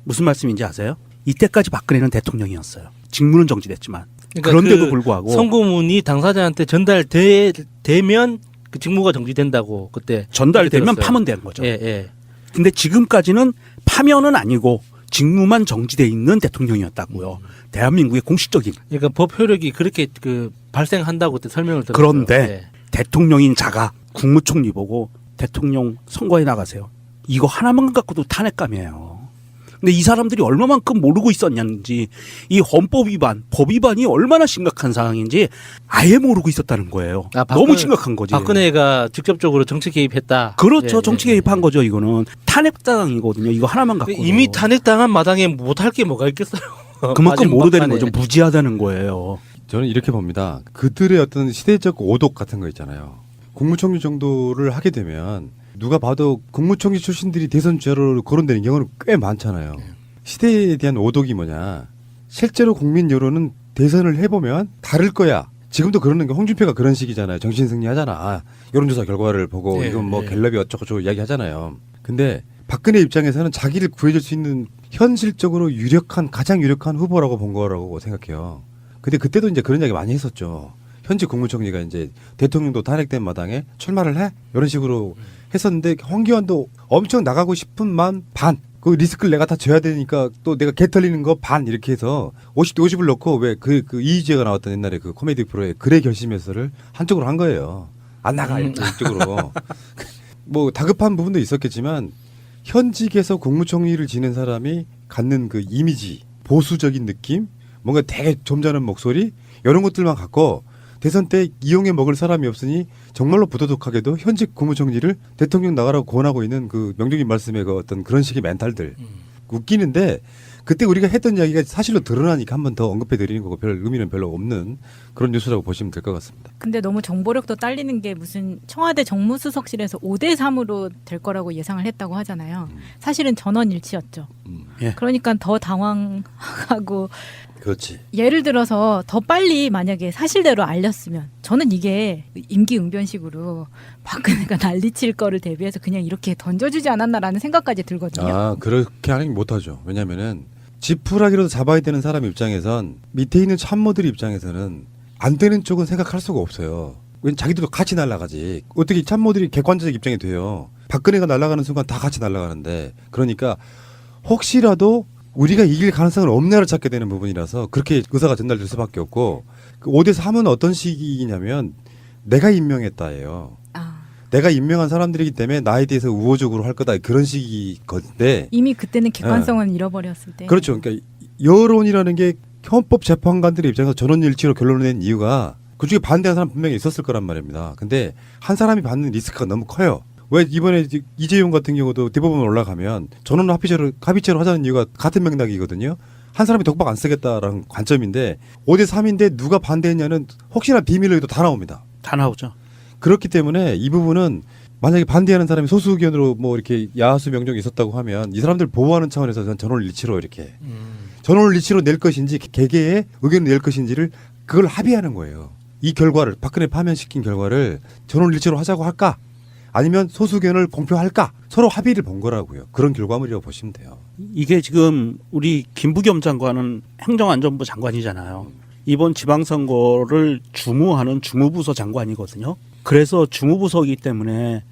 무슨 말씀인지 아세요? 이때까지 박근혜는 대통령이었어요. 직무는 정지됐지만. 그러니까 그런데도 불구하고 선고문이 당사자한테 전달되면 그 직무가 정지된다고 그때 전달되면 파면되는 거죠. 예, 예. 근데 지금까지는 파면은 아니고 직무만 정지돼 있는 대통령이었다고요. 대한민국의 공식적인. 그러니까 법 효력이 그렇게 그 발생한다고 그때 설명을 들었어요. 그런데 네. 대통령인 자가 국무총리 보고 대통령 선거에 나가세요. 이거 하나만 갖고도 탄핵감이에요. 근데 이 사람들이 얼마만큼 모르고 있었는지, 이 헌법 위반, 법 위반이 얼마나 심각한 상황인지 아예 모르고 있었다는 거예요. 너무 심각한 거지. 박근혜가 직접적으로 정치 개입했다. 그렇죠. 예, 정치 예, 개입한 거죠. 이거는 탄핵당이거든요. 이거 하나만 갖고. 이미 탄핵당한 마당에 못할 게 뭐가 있겠어요. 그만큼 모르다는 막판에. 거죠. 무지하다는 거예요. 저는 이렇게 봅니다. 그들의 어떤 시대적 오독 같은 거 있잖아요. 국무총리 정도를 하게 되면 누가 봐도 국무총리 출신들이 대선 주자로 거론되는 경우는 꽤 많잖아요. 시대에 대한 오독이 뭐냐. 실제로 국민 여론은 대선을 해보면 다를 거야. 지금도 그러는 게 홍준표가 그런 식이잖아요. 정신승리 하잖아. 아, 여론조사 결과를 보고 네, 이건 뭐 네. 갤럽이 어쩌고저쩌고 이야기 하잖아요. 근데 박근혜 입장에서는 자기를 구해줄 수 있는 현실적으로 가장 유력한 후보라고 본 거라고 생각해요. 근데 그때도 이제 그런 이야기 많이 했었죠. 현직 국무총리가 이제 대통령도 탄핵된 마당에 출마를 해? 이런 식으로 했었는데 황교안도 엄청 나가고 싶은 만 반. 그 리스크를 내가 다 져야 되니까 또 내가 개 털리는 거 반 이렇게 해서 50대 50을 넣고 왜 그 이희재가 나왔던 옛날에 그 코미디 프로에 그래 결심해서를 한쪽으로 한 거예요. 안 나가 이쪽으로. 뭐 다급한 부분도 있었겠지만 현직에서 국무총리를 지낸 사람이 갖는 그 이미지, 보수적인 느낌, 뭔가 되게 점잖은 목소리 이런 것들만 갖고 대선 때 이용해 먹을 사람이 없으니 정말로 부도덕하게도 현직 국무총리를 대통령 나가라고 권하고 있는 그 명중인 말씀의 그 어떤 그런 식의 멘탈들 웃기는데 그때 우리가 했던 이야기가 사실로 드러나니까 한 번 더 언급해 드리는 거고 별 의미는 별로 없는 그런 뉴스라고 보시면 될 것 같습니다. 근데 너무 정보력도 딸리는 게 무슨 청와대 정무수석실에서 5대3으로 될 거라고 예상을 했다고 하잖아요. 사실은 전원일치였죠. 예. 그러니까 더 당황하고 그렇지. 예를 들어서 더 빨리 만약에 사실대로 알렸으면 저는 이게 임기응변식으로 박근혜가 난리칠 거를 대비해서 그냥 이렇게 던져주지 않았나라는 생각까지 들거든요. 아 그렇게 하긴 못하죠. 왜냐하면은 지푸라기라도 잡아야 되는 사람 입장에선 밑에 있는 참모들 입장에서는 안 되는 쪽은 생각할 수가 없어요. 왜냐면 자기들도 같이 날아가지. 어떻게 참모들이 객관적 입장이 돼요. 박근혜가 날아가는 순간 다 같이 날아가는데 그러니까 혹시라도 우리가 이길 가능성은 없네를 찾게 되는 부분이라서 그렇게 의사가 전달될 수밖에 없고 그 5대3은 어떤 식이냐면 내가 임명했다예요. 내가 임명한 사람들이기 때문에 나에 대해서 우호적으로 할 거다 그런 식이 건데 이미 그때는 객관성을 잃어버렸을 때. 그렇죠. 그러니까 여론이라는 게 헌법 재판관들의 입장에서 전원일치로 결론을 낸 이유가 그중에 반대하는 사람 분명히 있었을 거란 말입니다. 근데 한 사람이 받는 리스크가 너무 커요. 왜 이번에 이재용 같은 경우도 대법원 올라가면 전원 합의체로 하자는 이유가 같은 맥락이거든요. 한 사람이 독박 안 쓰겠다라는 관점인데 5대3인데 누가 반대했냐는 혹시나 비밀로도 다 나옵니다. 다 나오죠. 그렇기 때문에 이 부분은 만약에 반대하는 사람이 소수 의견으로 뭐 이렇게 야수 명령이 있었다고 하면 이 사람들 보호하는 차원에서 저는 전원을 일치로 이렇게 전원을 일치로 낼 것인지 개개의 의견을 낼 것인지를 그걸 합의하는 거예요. 이 결과를 박근혜 파면시킨 결과를 전원을 일치로 하자고 할까? 아니면 소수 의견을 공표할까? 서로 합의를 본 거라고요. 그런 결과물이라고 보시면 돼요. 이게 지금 우리 김부겸 장관은 행정안전부 장관이잖아요. 이번 지방선거를 주무하는 주무부서 장관이거든요. 그래서 주무부서이기 때문에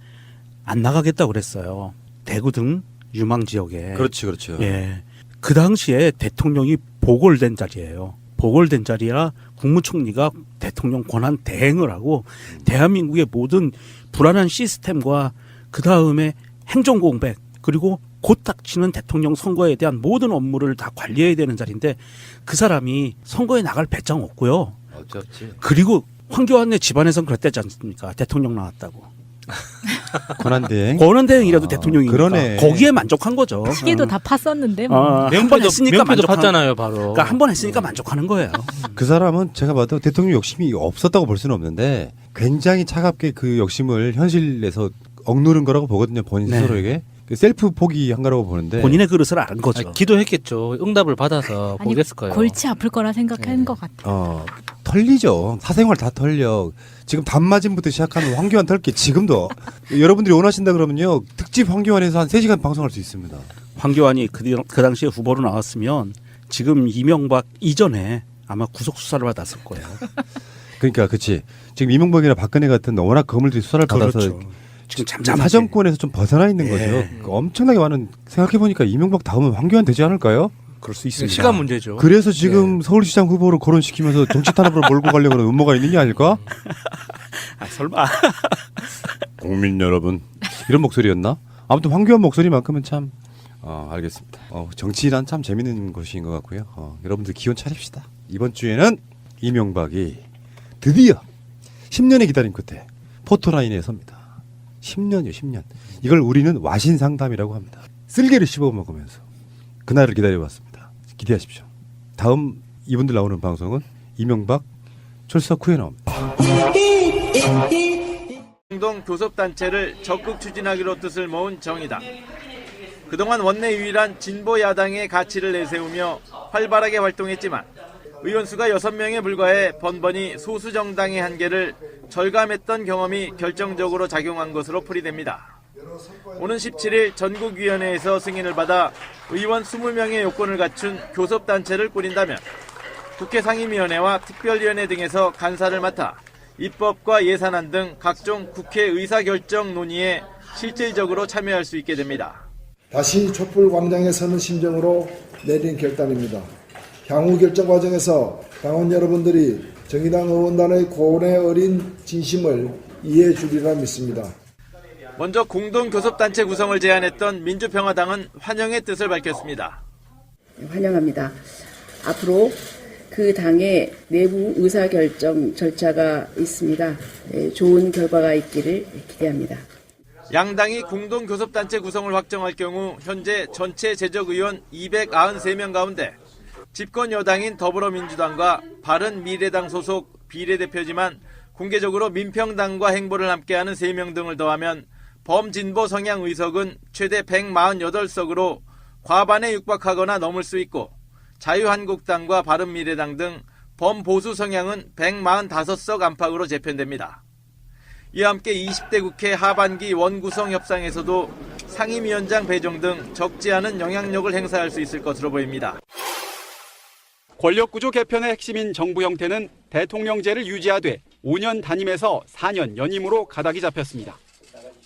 안 나가겠다고 그랬어요. 대구 등 유망 지역에. 그렇죠. 예. 그 당시에 대통령이 보궐된 자리예요. 보궐된 자리라 국무총리가 대통령 권한 대행을 하고 대한민국의 모든 불안한 시스템과 그 다음에 행정공백 그리고 곧 닥치는 대통령 선거에 대한 모든 업무를 다 관리해야 되는 자리인데 그 사람이 선거에 나갈 배짱 없고요. 어쩌지. 그리고 황교안의 집안에선 그랬다지 않습니까? 대통령 나왔다고. 권한대행이라도 대통령이니까 그러네. 거기에 만족한 거죠. 시계도 다 팠었는데 뭐. 한번 했으니까 팠잖아요, 바로. 그러니까 한 번 했으니까 만족하는 거예요. 그 사람은 제가 봐도 대통령 욕심이 없었다고 볼 수는 없는데 굉장히 차갑게 그 욕심을 현실에서 억누른 거라고 보거든요. 본인 스스로에게. 셀프 포기한 거라고 보는데 본인의 그릇을 안 거죠. 기도했겠죠. 응답을 받아서 아니, 보겠을 거예요. 골치 아플 거라 생각한 것 같아요. 털리죠. 사생활 다 털려. 지금 단마진부터 시작하는 황교안 털기 지금도 여러분들이 원하신다 그러면요. 특집 황교안에서 한 3시간 방송할 수 있습니다. 황교안이 그 당시에 후보로 나왔으면 지금 이명박 이전에 아마 구속 수사를 받았을 거예요. 그러니까 그렇지. 지금 이명박이나 박근혜 같은 워낙 거물들이 수사를 받아서 지금 잠잠하게. 사정권에서 좀 벗어나 있는 예. 거죠. 엄청나게 많은 생각해보니까 이명박 다음은 황교안 되지 않을까요? 그럴 수 있습니다. 시간 문제죠. 그래서 지금 서울시장 후보로 거론시키면서 정치 탄압으로 몰고 가려고 하는 음모가 있는 게 아닐까? 아, 설마. 국민 여러분, 이런 목소리였나? 아무튼 황교안 목소리만큼은 참 알겠습니다. 정치란 참 재밌는 것인 것 같고요. 여러분들 기운 차립시다. 이번 주에는 이명박이 드디어 10년의 기다림 끝에 포토라인에 섭니다. 10년이요, 10년. 이걸 우리는 와신상담이라고 합니다. 쓸개를 씹어 먹으면서 그날을 기다려왔습니다. 기대하십시오. 다음 이분들 나오는 방송은 이명박 출석 후에 나옵니다. 공동 교섭단체를 적극 추진하기로 뜻을 모은 정의당. 그동안 원내 유일한 진보 야당의 가치를 내세우며 활발하게 활동했지만 의원 수가 6명에 불과해 번번이 소수 정당의 한계를 절감했던 경험이 결정적으로 작용한 것으로 풀이됩니다. 오는 17일 전국위원회에서 승인을 받아 의원 20명의 요건을 갖춘 교섭단체를 꾸린다면 국회 상임위원회와 특별위원회 등에서 간사를 맡아 입법과 예산안 등 각종 국회 의사결정 논의에 실질적으로 참여할 수 있게 됩니다. 다시 촛불 광장에 서는 심정으로 내린 결단입니다. 향후 결정 과정에서 당원 여러분들이 정의당 의원단의 고뇌 어린 진심을 이해해 주리라 믿습니다. 먼저 공동교섭단체 구성을 제안했던 민주평화당은 환영의 뜻을 밝혔습니다. 환영합니다. 앞으로 그 당의 내부 의사결정 절차가 있습니다. 좋은 결과가 있기를 기대합니다. 양당이 공동교섭단체 구성을 확정할 경우 현재 전체 재적의원 293명 가운데 집권 여당인 더불어민주당과 바른미래당 소속 비례대표지만 공개적으로 민평당과 행보를 함께하는 3명 등을 더하면 범진보 성향 의석은 최대 148석으로 과반에 육박하거나 넘을 수 있고 자유한국당과 바른미래당 등 범보수 성향은 145석 안팎으로 재편됩니다. 이와 함께 20대 국회 하반기 원구성 협상에서도 상임위원장 배정 등 적지 않은 영향력을 행사할 수 있을 것으로 보입니다. 권력구조 개편의 핵심인 정부 형태는 대통령제를 유지하되 5년 단임에서 4년 연임으로 가닥이 잡혔습니다.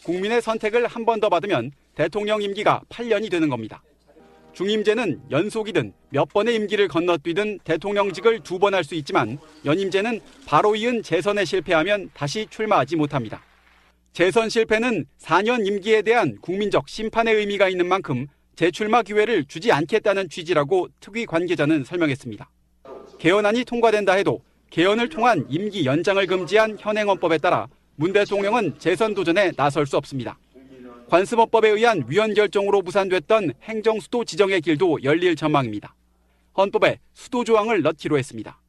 국민의 선택을 한 번 더 받으면 대통령 임기가 8년이 되는 겁니다. 중임제는 연속이든 몇 번의 임기를 건너뛰든 대통령직을 2번 할 수 있지만 연임제는 바로 이은 재선에 실패하면 다시 출마하지 못합니다. 재선 실패는 4년 임기에 대한 국민적 심판의 의미가 있는 만큼 재출마 기회를 주지 않겠다는 취지라고 특위 관계자는 설명했습니다. 개헌안이 통과된다 해도 개헌을 통한 임기 연장을 금지한 현행헌법에 따라 문 대통령은 재선 도전에 나설 수 없습니다. 관습헌법에 의한 위헌 결정으로 무산됐던 행정수도 지정의 길도 열릴 전망입니다. 헌법에 수도 조항을 넣기로 했습니다.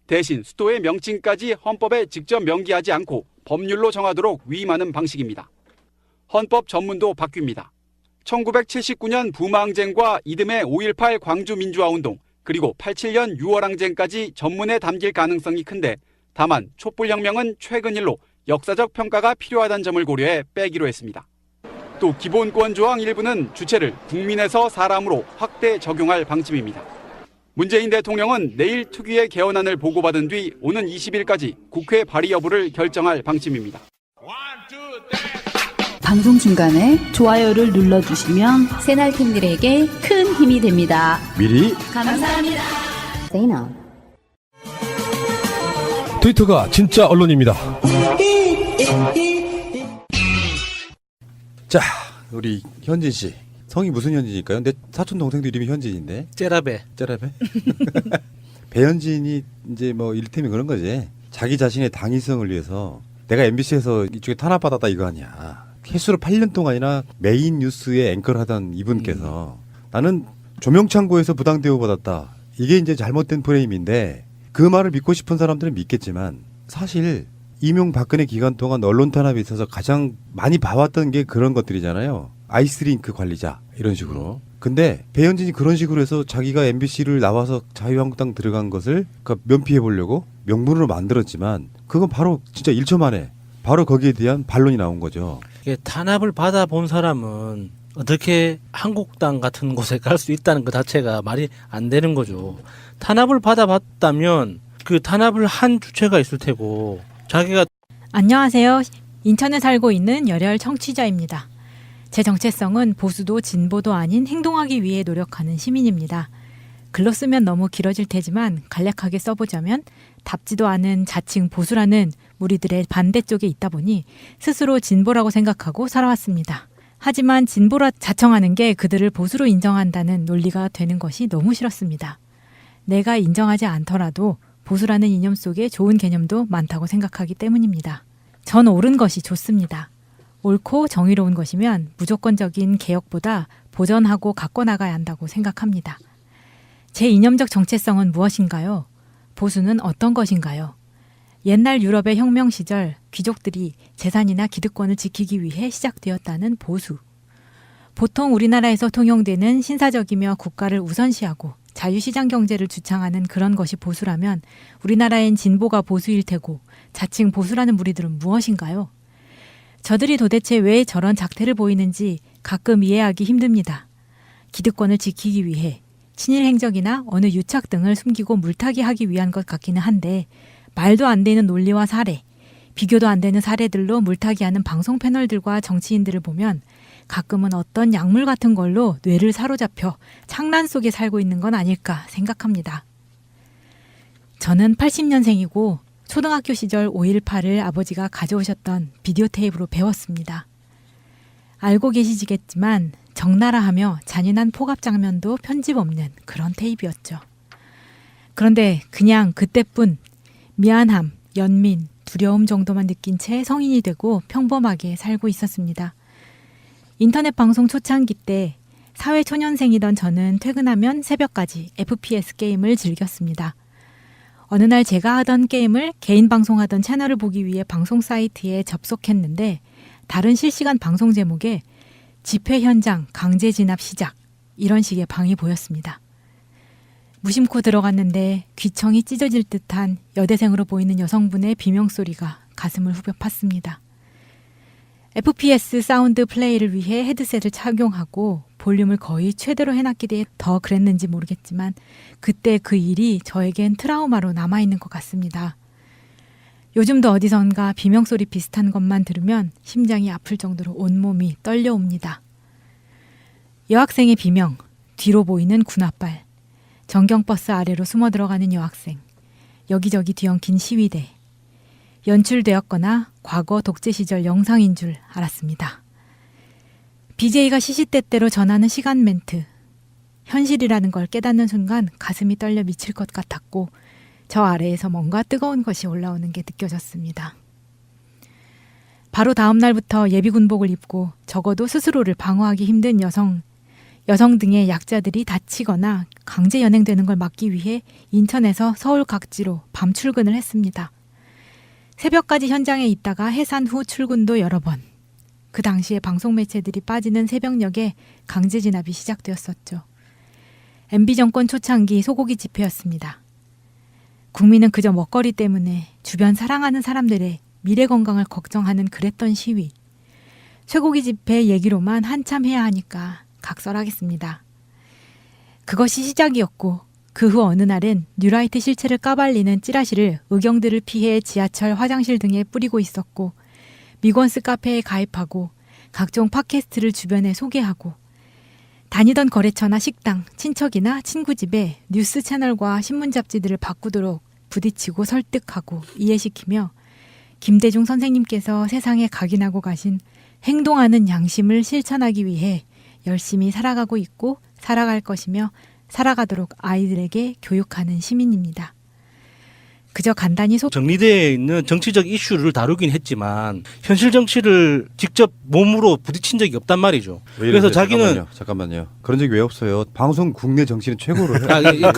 대신 수도의 명칭까지 헌법에 직접 명기하지 않고 법률로 정하도록 위임하는 방식입니다. 헌법 전문도 바뀝니다. 1979년 부마항쟁과 이듬해 5.18 광주민주화운동 그리고 87년 6월항쟁까지 전문에 담길 가능성이 큰데 다만 촛불혁명은 최근 일로 역사적 평가가 필요하다는 점을 고려해 빼기로 했습니다. 또 기본권 조항 일부는 주체를 국민에서 사람으로 확대 적용할 방침입니다. 문재인 대통령은 내일 특위의 개헌안을 보고받은 뒤 오는 20일까지 국회 발의 여부를 결정할 방침입니다. 방송 중간에 좋아요를 눌러주시면 새날팀들에게 큰 힘이 됩니다. 미리 감사합니다. 트위터가 진짜 언론입니다. 자, 우리 현진 씨. 성이 무슨 현진일까요? 내 사촌 동생도 이름이 현진인데. 째라베. 배현진이 이제 뭐 이를테면 그런 거지. 자기 자신의 당위성을 위해서 내가 MBC에서 이쪽에 탄압받았다 이거 아니야. 해수로 8년 동안이나 메인 뉴스에 앵커를 하던 이분께서 나는 조명창고에서 부당 대우 받았다. 이게 이제 잘못된 프레임인데 그 말을 믿고 싶은 사람들은 믿겠지만 사실 이명박근혜 기간 동안 언론 탄압에 있어서 가장 많이 봐왔던 게 그런 것들이잖아요. 아이스링크 관리자 이런 식으로. 근데 배현진이 그런 식으로 해서 자기가 MBC를 나와서 자유한국당 들어간 것을 그러니까 면피해 보려고 명분으로 만들었지만 그건 바로 진짜 1초 만에 바로 거기에 대한 반론이 나온 거죠. 이게 탄압을 받아본 사람은 어떻게 한국당 같은 곳에 갈 수 있다는 것 자체가 말이 안 되는 거죠. 탄압을 받아봤다면 그 탄압을 한 주체가 있을 테고 자기가 안녕하세요. 인천에 살고 있는 열혈 청취자입니다. 제 정체성은 보수도 진보도 아닌 행동하기 위해 노력하는 시민입니다. 글로 쓰면 너무 길어질 테지만 간략하게 써보자면 답지도 않은 자칭 보수라는 무리들의 반대쪽에 있다 보니 스스로 진보라고 생각하고 살아왔습니다. 하지만 진보라 자청하는 게 그들을 보수로 인정한다는 논리가 되는 것이 너무 싫었습니다. 내가 인정하지 않더라도 보수라는 이념 속에 좋은 개념도 많다고 생각하기 때문입니다. 전 옳은 것이 좋습니다. 옳고 정의로운 것이면 무조건적인 개혁보다 보전하고 가꿔나가야 한다고 생각합니다. 제 이념적 정체성은 무엇인가요? 보수는 어떤 것인가요? 옛날 유럽의 혁명 시절 귀족들이 재산이나 기득권을 지키기 위해 시작되었다는 보수. 보통 우리나라에서 통용되는 신사적이며 국가를 우선시하고 자유시장 경제를 주창하는 그런 것이 보수라면 우리나라엔 진보가 보수일 테고 자칭 보수라는 무리들은 무엇인가요? 저들이 도대체 왜 저런 작태를 보이는지 가끔 이해하기 힘듭니다. 기득권을 지키기 위해 친일 행적이나 어느 유착 등을 숨기고 물타기 하기 위한 것 같기는 한데 말도 안 되는 논리와 사례, 비교도 안 되는 사례들로 물타기하는 방송 패널들과 정치인들을 보면 가끔은 어떤 약물 같은 걸로 뇌를 사로잡혀 창란 속에 살고 있는 건 아닐까 생각합니다. 저는 80년생이고 초등학교 시절 5.18을 아버지가 가져오셨던 비디오 테이프로 배웠습니다. 알고 계시지겠지만 적나라하며 잔인한 폭압 장면도 편집 없는 그런 테이프였죠. 그런데 그냥 그때뿐 미안함, 연민, 두려움 정도만 느낀 채 성인이 되고 평범하게 살고 있었습니다. 인터넷 방송 초창기 때 사회초년생이던 저는 퇴근하면 새벽까지 FPS 게임을 즐겼습니다. 어느 날 제가 하던 게임을 개인 방송하던 채널을 보기 위해 방송 사이트에 접속했는데 다른 실시간 방송 제목에 집회 현장 강제 진압 시작 이런 식의 방이 보였습니다. 무심코 들어갔는데 귀청이 찢어질 듯한 여대생으로 보이는 여성분의 비명소리가 가슴을 후벼 팠습니다. FPS 사운드 플레이를 위해 헤드셋을 착용하고 볼륨을 거의 최대로 해놨기에 더 그랬는지 모르겠지만 그때 그 일이 저에겐 트라우마로 남아있는 것 같습니다. 요즘도 어디선가 비명소리 비슷한 것만 들으면 심장이 아플 정도로 온몸이 떨려옵니다. 여학생의 비명, 뒤로 보이는 군홧발, 전경버스 아래로 숨어 들어가는 여학생, 여기저기 뒤엉킨 시위대, 연출되었거나 과거 독재 시절 영상인 줄 알았습니다. BJ가 시시때때로 전하는 시간 멘트, 현실이라는 걸 깨닫는 순간 가슴이 떨려 미칠 것 같았고 저 아래에서 뭔가 뜨거운 것이 올라오는 게 느껴졌습니다. 바로 다음 날부터 예비군복을 입고 적어도 스스로를 방어하기 힘든 여성 등의 약자들이 다치거나 강제 연행되는 걸 막기 위해 인천에서 서울 각지로 밤 출근을 했습니다. 새벽까지 현장에 있다가 해산 후 출근도 여러 번. 그 당시에 방송 매체들이 빠지는 새벽녘에 강제 진압이 시작되었었죠. MB 정권 초창기 소고기 집회였습니다. 국민은 그저 먹거리 때문에 주변 사랑하는 사람들의 미래 건강을 걱정하는 그랬던 시위. 쇠고기 집회 얘기로만 한참 해야 하니까 각설하겠습니다. 그것이 시작이었고 그 후 어느 날엔 뉴라이트 실체를 까발리는 찌라시를 의경들을 피해 지하철 화장실 등에 뿌리고 있었고 미건스 카페에 가입하고 각종 팟캐스트를 주변에 소개하고 다니던 거래처나 식당, 친척이나 친구 집에 뉴스 채널과 신문 잡지들을 바꾸도록 부딪히고 설득하고 이해시키며 김대중 선생님께서 세상에 각인하고 가신 행동하는 양심을 실천하기 위해 열심히 살아가고 있고 살아갈 것이며 살아가도록 아이들에게 교육하는 시민입니다. 그저 간단히 정리되어 있는 정치적 이슈를 다루긴 했지만 현실 정치를 직접 몸으로 부딪힌 적이 없단 말이죠. 그래서 자기는 잠깐만요. 그런 적이 왜 없어요? 방송 국내 정치는 최고로 해요.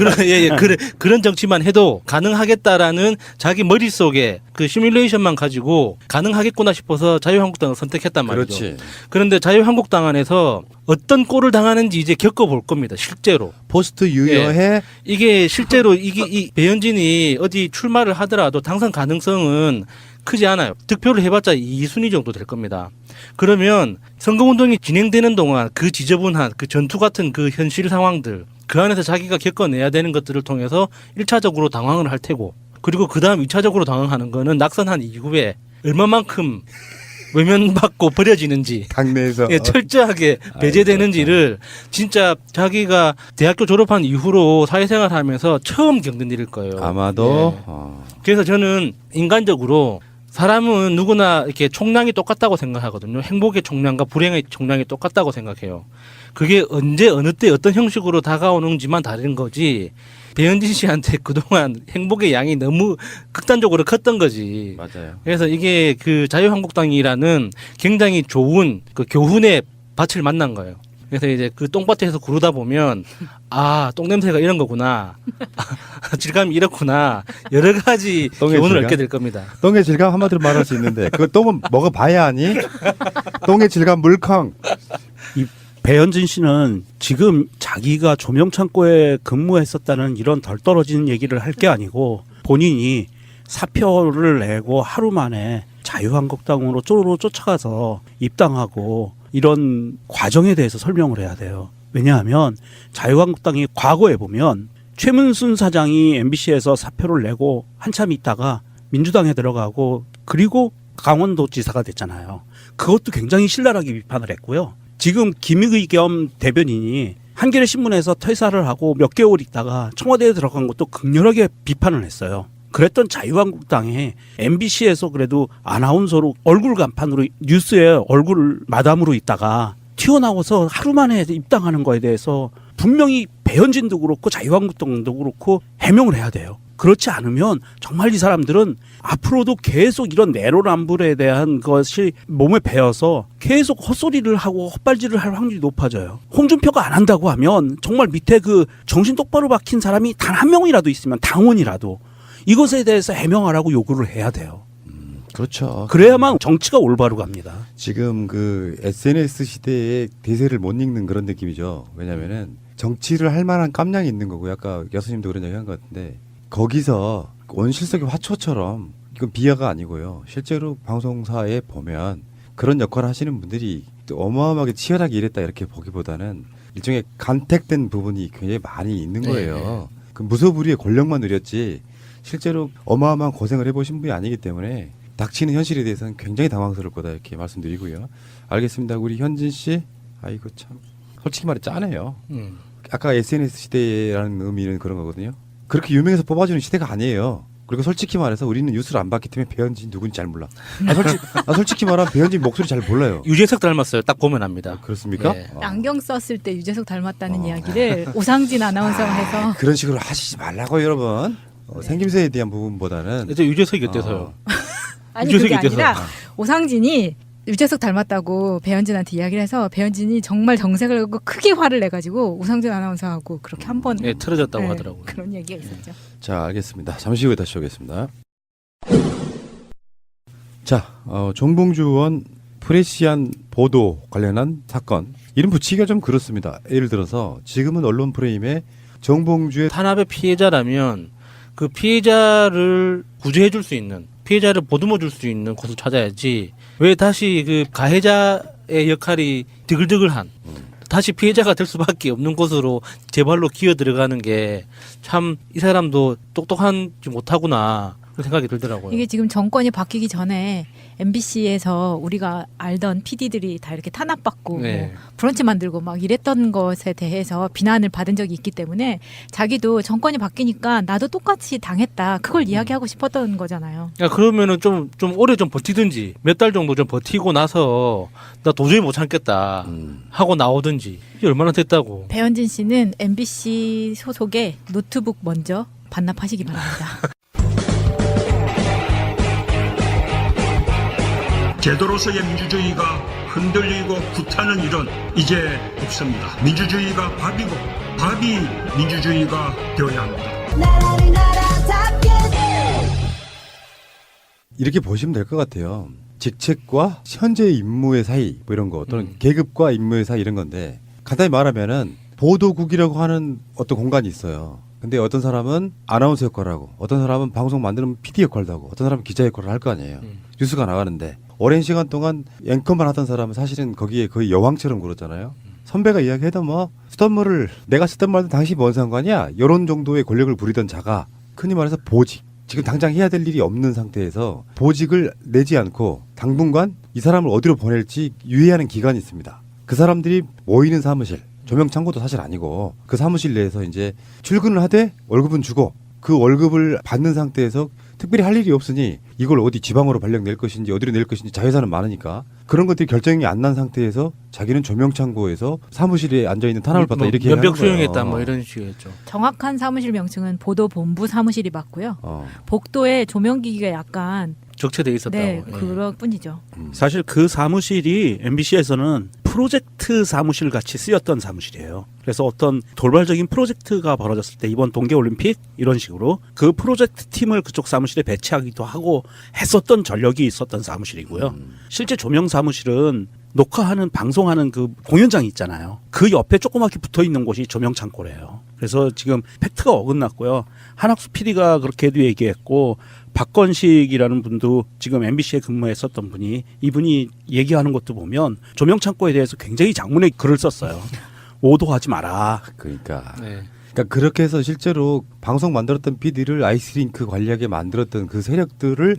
그런 정치만 해도 가능하겠다라는 자기 머릿속에 그 시뮬레이션만 가지고 가능하겠구나 싶어서 자유한국당을 선택했단 말이죠. 그렇지. 그런데 자유한국당 안에서 어떤 꼴을 당하는지 이제 겪어볼 겁니다. 실제로. 포스트 유여해 이게 실제로 이 배현진이 어디 출마를 하더라도 당선 가능성은 크지 않아요. 득표를 해봤자 2순위 정도 될 겁니다. 그러면 선거운동이 진행되는 동안 그 지저분한 그 전투 같은 그 현실 상황들 그 안에서 자기가 겪어내야 되는 것들을 통해서 1차적으로 당황을 할 테고 그리고 그 다음 2차적으로 당황하는 거는 낙선한 이후에 얼마만큼 외면받고 버려지는지 당내에서 예, 철저하게 배제되는지를 진짜 자기가 대학교 졸업한 이후로 사회생활하면서 처음 겪는 일일 거예요. 아마도 예. 그래서 저는 인간적으로 사람은 누구나 이렇게 총량이 똑같다고 생각하거든요. 행복의 총량과 불행의 총량이 똑같다고 생각해요. 그게 언제 어느 때 어떤 형식으로 다가오는지만 다른 거지. 배현진 씨한테 그동안 행복의 양이 너무 극단적으로 컸던 거지. 맞아요. 그래서 이게 그 자유한국당이라는 굉장히 좋은 그 교훈의 밭을 만난 거예요. 그래서 이제 그 똥밭에서 구르다 보면 아, 똥냄새가 이런 거구나. 질감이 이렇구나. 여러 가지 똥의 교훈을 질감? 얻게 될 겁니다. 똥의 질감 한마디로 말할 수 있는데 그 똥은 먹어봐야 하니? 똥의 질감 물컹. 이 배현진 씨는 지금 자기가 조명창고에 근무했었다는 이런 덜 떨어지는 얘기를 할 게 아니고 본인이 사표를 내고 하루 만에 자유한국당으로 쪼로로 쫓아가서 입당하고 이런 과정에 대해서 설명을 해야 돼요. 왜냐하면 자유한국당이 과거에 보면 최문순 사장이 MBC에서 사표를 내고 한참 있다가 민주당에 들어가고 그리고 강원도지사가 됐잖아요. 그것도 굉장히 신랄하게 비판을 했고요. 지금 김의겸 대변인이 한겨레 신문에서 퇴사를 하고 몇 개월 있다가 청와대에 들어간 것도 극렬하게 비판을 했어요. 그랬던 자유한국당에 MBC에서 그래도 아나운서로 얼굴 간판으로 뉴스에 얼굴 마담으로 있다가 튀어나와서 하루 만에 입당하는 거에 대해서 분명히 배현진도 그렇고 자유한국당도 그렇고 해명을 해야 돼요. 그렇지 않으면 정말 이 사람들은 앞으로도 계속 이런 내로남불에 대한 것이 몸에 배어서 계속 헛소리를 하고 헛발질을 할 확률이 높아져요. 홍준표가 안 한다고 하면 정말 밑에 그 정신 똑바로 박힌 사람이 단 한 명이라도 있으면 당원이라도 이것에 대해서 해명하라고 요구를 해야 돼요. 그렇죠. 그래야만 정치가 올바로 갑니다. 지금 그 SNS 시대에 대세를 못 읽는 그런 느낌이죠. 왜냐면은 정치를 할 만한 깜냥이 있는 거고 아까 여수님도 그런 얘기 한 것 같은데 거기서 온실속의 화초처럼 이건 비하가 아니고요. 실제로 방송사에 보면 그런 역할을 하시는 분들이 어마어마하게 치열하게 일했다 이렇게 보기보다는 일종의 간택된 부분이 굉장히 많이 있는 거예요. 그 무소불위의 권력만 누렸지 실제로 어마어마한 고생을 해보신 분이 아니기 때문에 닥치는 현실에 대해서는 굉장히 당황스러울 거다 이렇게 말씀드리고요. 알겠습니다. 우리 현진 씨, 아이고 참 솔직히 말해 짜네요. 아까 SNS 시대라는 의미는 그런 거거든요. 그렇게 유명해서 뽑아주는 시대가 아니에요. 그리고 솔직히 말해서 우리는 뉴스를 안 봤기 때문에 배현진 누군지 잘 몰라. 솔직히 말하면 배현진 목소리 잘 몰라요. 유재석 닮았어요. 딱 보면 압니다. 그렇습니까? 네. 안경 썼을 때 유재석 닮았다는 이야기를 오상진 아나운서가 해서 그런 식으로 하시지 말라고 여러분. 생김새에 대한 부분보다는 이제 유재석이 어때서요? 아니 그게 아니라 오상진이 유재석 닮았다고 배현진한테 이야기를 해서 배현진이 정말 정색을 하고 크게 화를 내가지고 오상진 아나운서하고 그렇게 한번 네, 틀어졌다고 하더라고요. 그런 얘기가 있었죠. 자, 알겠습니다. 잠시 후에 다시 오겠습니다. 자, 정봉주 의원 프레시안 보도 관련한 사건 이름 붙이기가 좀 그렇습니다. 예를 들어서 지금은 언론 프레임에 정봉주의 탄압의 피해자라면 그 피해자를 구제해 줄 수 있는 피해자를 보듬어 줄 수 있는 곳을 찾아야지 왜 다시 그 가해자의 역할이 드글드글한 다시 피해자가 될 수밖에 없는 곳으로 제 발로 기어 들어가는 게 참 이 사람도 똑똑한지 못하구나 그런 생각이 들더라고요. 이게 지금 정권이 바뀌기 전에 MBC에서 우리가 알던 PD들이 다 이렇게 탄압받고 네. 뭐 브런치 만들고 막 이랬던 것에 대해서 비난을 받은 적이 있기 때문에 자기도 정권이 바뀌니까 나도 똑같이 당했다. 그걸 이야기하고 싶었던 거잖아요. 야, 그러면은 좀 오래 좀 버티든지 몇 달 정도 좀 버티고 나서 나 도저히 못 참겠다 하고 나오든지 이게 얼마나 됐다고. 배현진 씨는 MBC 소속의 노트북 먼저 반납하시기 바랍니다. 제도로서의 민주주의가 흔들리고 구타는 일은 이제 없습니다. 민주주의가 밥이고 밥이 민주주의가 되어야 합니다. 이렇게 보시면 될 것 같아요. 직책과 현재 임무의 사이 뭐 이런 거 또는 계급과 임무의 사이 이런 건데 간단히 말하면은 보도국이라고 하는 어떤 공간이 있어요. 근데 어떤 사람은 아나운서 역할을 하고 어떤 사람은 방송 만드는 PD 역할도 하고 어떤 사람은 기자 역할을 할 거 아니에요. 뉴스가 나가는데 오랜 시간 동안 앵커만 하던 사람은 사실은 거기에 거의 여왕처럼 굴었잖아요. 선배가 이야기해도 뭐 쓰던 말을 내가 쓰던 말도 당신이 뭔 상관이야 이런 정도의 권력을 부리던 자가 흔히 말해서 보직 지금 당장 해야 될 일이 없는 상태에서 보직을 내지 않고 당분간 이 사람을 어디로 보낼지 유예하는 기간이 있습니다. 그 사람들이 모이는 사무실, 조명 창고도 사실 아니고 그 사무실 내에서 이제 출근을 하되 월급은 주고 그 월급을 받는 상태에서 특별히 할 일이 없으니 이걸 어디 지방으로 발령 낼 것인지 어디로 낼 것인지 자회사는 많으니까 그런 것들이 결정이 안 난 상태에서 자기는 조명창고에서 사무실에 앉아있는 탄압을 받다 이렇게 면벽 하는 거예요. 수용했다 뭐 이런 식이겠죠. 정확한 사무실 명칭은 보도본부 사무실이 맞고요. 복도에 조명기기가 약간 적체돼 있었다고. 네, 그럴 뿐이죠. 사실 그 사무실이 MBC에서는 프로젝트 사무실 같이 쓰였던 사무실이에요. 그래서 어떤 돌발적인 프로젝트가 벌어졌을 때 이번 동계올림픽 이런 식으로 그 프로젝트 팀을 그쪽 사무실에 배치하기도 하고 했었던 전력이 있었던 사무실이고요. 실제 조명 사무실은 녹화하는 방송하는 그 공연장이 있잖아요. 그 옆에 조그맣게 붙어 있는 곳이 조명 창고래요. 그래서 지금 팩트가 어긋났고요. 한학수 PD가 그렇게도 얘기했고 박건식이라는 분도 지금 MBC에 근무했었던 분이 이분이 얘기하는 것도 보면 조명 창고에 대해서 굉장히 장문의 글을 썼어요. 오도하지 마라. 그러니까. 네. 그러니까 그렇게 해서 실제로 방송 만들었던 PD를 아이스링크 관리하게 만들었던 그 세력들을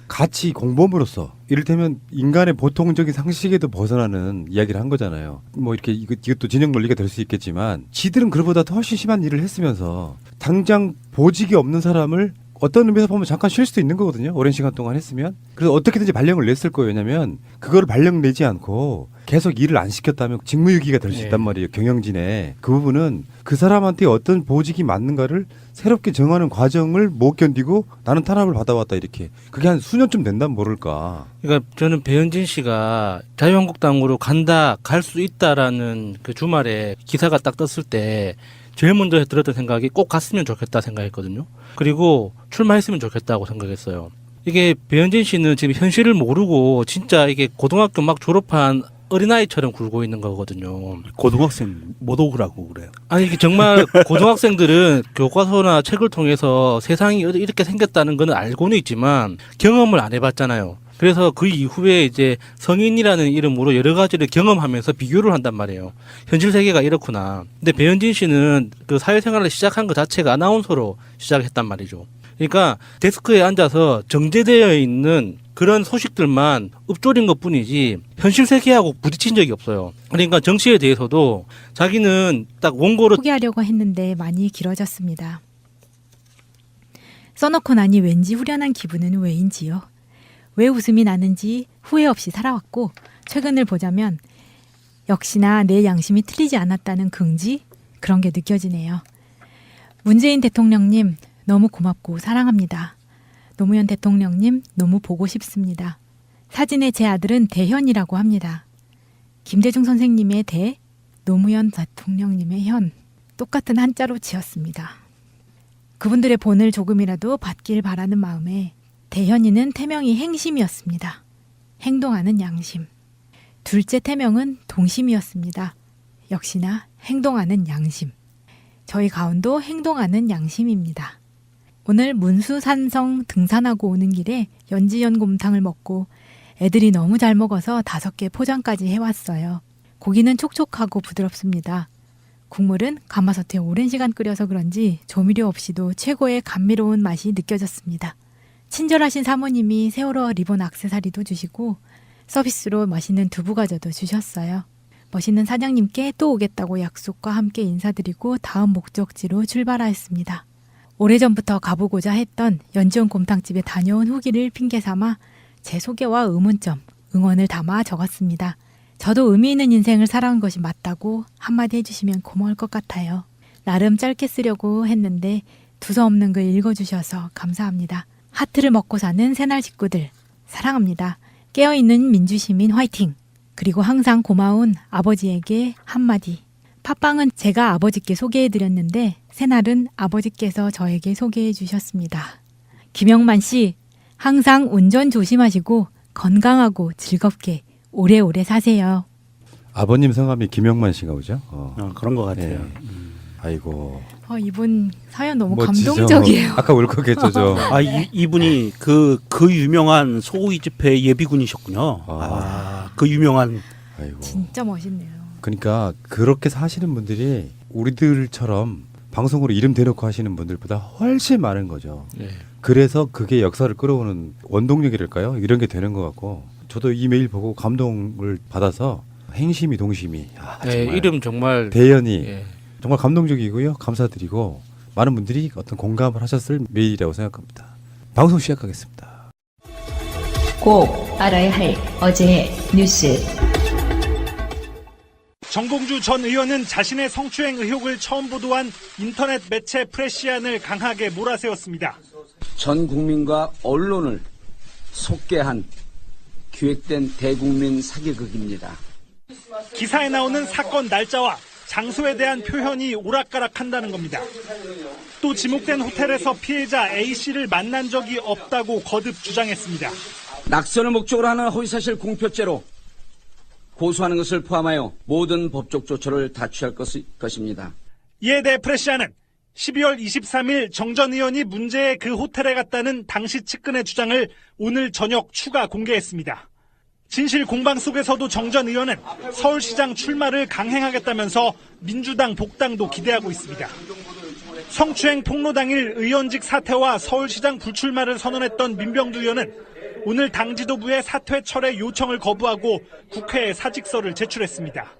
같이 공범으로서 이를테면 인간의 보통적인 상식에도 벗어나는 이야기를 한 거잖아요. 뭐 이렇게 이것도 진영 논리가 될 수 있겠지만 지들은 그보다 더 훨씬 심한 일을 했으면서 당장 보직이 없는 사람을 어떤 의미에서 보면 잠깐 쉴 수도 있는 거거든요. 오랜 시간 동안 했으면. 그래서 어떻게든지 발령을 냈을 거예요. 왜냐하면 그거를 발령 내지 않고 계속 일을 안 시켰다면 직무유기가 될 수 있단 말이에요. 경영진에. 그 부분은 그 사람한테 어떤 보직이 맞는가를 새롭게 정하는 과정을 못 견디고 나는 탄압을 받아왔다 이렇게. 그게 한 수년쯤 된다면 모를까. 그러니까 저는 배현진 씨가 자유한국당으로 갈 수 있다라는 그 주말에 기사가 딱 떴을 때 제일 먼저 들었던 생각이 꼭 갔으면 좋겠다 생각했거든요. 그리고 출마했으면 좋겠다고 생각했어요. 이게 배현진 씨는 지금 현실을 모르고 진짜 이게 고등학교 막 졸업한 어린아이처럼 굴고 있는 거거든요. 고등학생 못 오라고 그래요. 아니 이게 정말 고등학생들은 교과서나 책을 통해서 세상이 이렇게 생겼다는 거는 알고는 있지만 경험을 안 해봤잖아요. 그래서 그 이후에 이제 성인이라는 이름으로 여러 가지를 경험하면서 비교를 한단 말이에요. 현실 세계가 이렇구나. 근데 배현진 씨는 그 사회생활을 시작한 것 자체가 아나운서로 시작했단 말이죠. 그러니까 데스크에 앉아서 정제되어 있는 그런 소식들만 읊조린 것 뿐이지 현실 세계하고 부딪힌 적이 없어요. 그러니까 정치에 대해서도 자기는 딱 원고를 소개하려고 했는데 많이 길어졌습니다. 써놓고 나니 왠지 후련한 기분은 왜인지요. 왜 웃음이 나는지 후회 없이 살아왔고 최근을 보자면 역시나 내 양심이 틀리지 않았다는 긍지 그런 게 느껴지네요. 문재인 대통령님 너무 고맙고 사랑합니다. 노무현 대통령님 너무 보고 싶습니다. 사진에 제 아들은 대현이라고 합니다. 김대중 선생님의 대, 노무현 대통령님의 현 똑같은 한자로 지었습니다. 그분들의 본을 조금이라도 받길 바라는 마음에 대현이는 태명이 행심이었습니다. 행동하는 양심. 둘째 태명은 동심이었습니다. 역시나 행동하는 양심. 저희 가운도 행동하는 양심입니다. 오늘 문수산성 등산하고 오는 길에 연지연곰탕을 먹고 애들이 너무 잘 먹어서 5개 포장까지 해왔어요. 고기는 촉촉하고 부드럽습니다. 국물은 가마솥에 오랜 시간 끓여서 그런지 조미료 없이도 최고의 감미로운 맛이 느껴졌습니다. 친절하신 사모님이 세월호 리본 액세서리도 주시고 서비스로 맛있는 두부과자도 주셨어요. 멋있는 사장님께 또 오겠다고 약속과 함께 인사드리고 다음 목적지로 출발하였습니다. 오래전부터 가보고자 했던 연지연 곰탕집에 다녀온 후기를 핑계삼아 제 소개와 의문점, 응원을 담아 적었습니다. 저도 의미 있는 인생을 살아온 것이 맞다고 한마디 해주시면 고마울 것 같아요. 나름 짧게 쓰려고 했는데 두서없는 글 읽어주셔서 감사합니다. 하트를 먹고 사는 새날 식구들 사랑합니다. 깨어있는 민주시민 화이팅! 그리고 항상 고마운 아버지에게 한마디. 팟빵은 제가 아버지께 소개해드렸는데 새날은 아버지께서 저에게 소개해 주셨습니다. 김영만 씨, 항상 운전 조심하시고 건강하고 즐겁게 오래오래 사세요. 아버님 성함이 김영만 씨가 오죠? 그런 것 같아요. 네. 아이고. 이분 사연 너무 멋지죠? 감동적이에요. 아까 울컥했죠, 저. 이분이 그 유명한 소고기 집회 예비군이셨군요. 그 유명한. 아이고. 진짜 멋있네요. 그러니까 그렇게 사시는 분들이 우리들처럼 방송으로 이름 대놓고 하시는 분들보다 훨씬 많은 거죠. 네. 그래서 그게 역사를 끌어오는 원동력이랄까요? 이런 게 되는 것 같고 저도 이 메일 보고 감동을 받아서 행심이 동심이 정말 이름 정말 대연이 정말 감동적이고요. 감사드리고 많은 분들이 어떤 공감을 하셨을 메일이라고 생각합니다. 방송 시작하겠습니다. 꼭 알아야 할 어제의 뉴스. 정봉주 전 의원은 자신의 성추행 의혹을 처음 보도한 인터넷 매체 프레시안을 강하게 몰아세웠습니다. 전 국민과 언론을 속개한 기획된 대국민 사기극입니다. 기사에 나오는 사건 날짜와 장소에 대한 표현이 오락가락한다는 겁니다. 또 지목된 호텔에서 피해자 A씨를 만난 적이 없다고 거듭 주장했습니다. 낙선을 목적으로 하는 허위사실 공표죄로 고소하는 것을 포함하여 모든 법적 조처를 다 취할 것입니다. 이에 대해 프레시안은 12월 23일 정 전 의원이 문제의 그 호텔에 갔다는 당시 측근의 주장을 오늘 저녁 추가 공개했습니다. 진실 공방 속에서도 정 전 의원은 서울시장 출마를 강행하겠다면서 민주당 복당도 기대하고 있습니다. 성추행 폭로 당일 의원직 사퇴와 서울시장 불출마를 선언했던 민병두 의원은 오늘 당 지도부의 사퇴 철회 요청을 거부하고 국회에 사직서를 제출했습니다.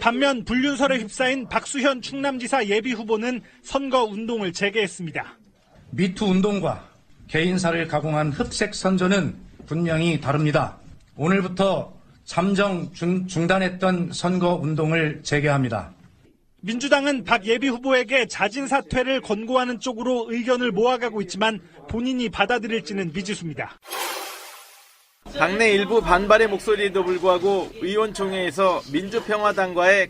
반면 불륜설에 휩싸인 박수현 충남지사 예비후보는 선거운동을 재개했습니다. 미투 운동과 개인사를 가공한 흑색 선전은 분명히 다릅니다. 오늘부터 잠정 중단했던 선거운동을 재개합니다. 민주당은 박 예비후보에게 자진 사퇴를 권고하는 쪽으로 의견을 모아가고 있지만 본인이 받아들일지는 미지수입니다. 당내 일부 반발의 목소리에도 불구하고 의원총회에서 민주평화당과의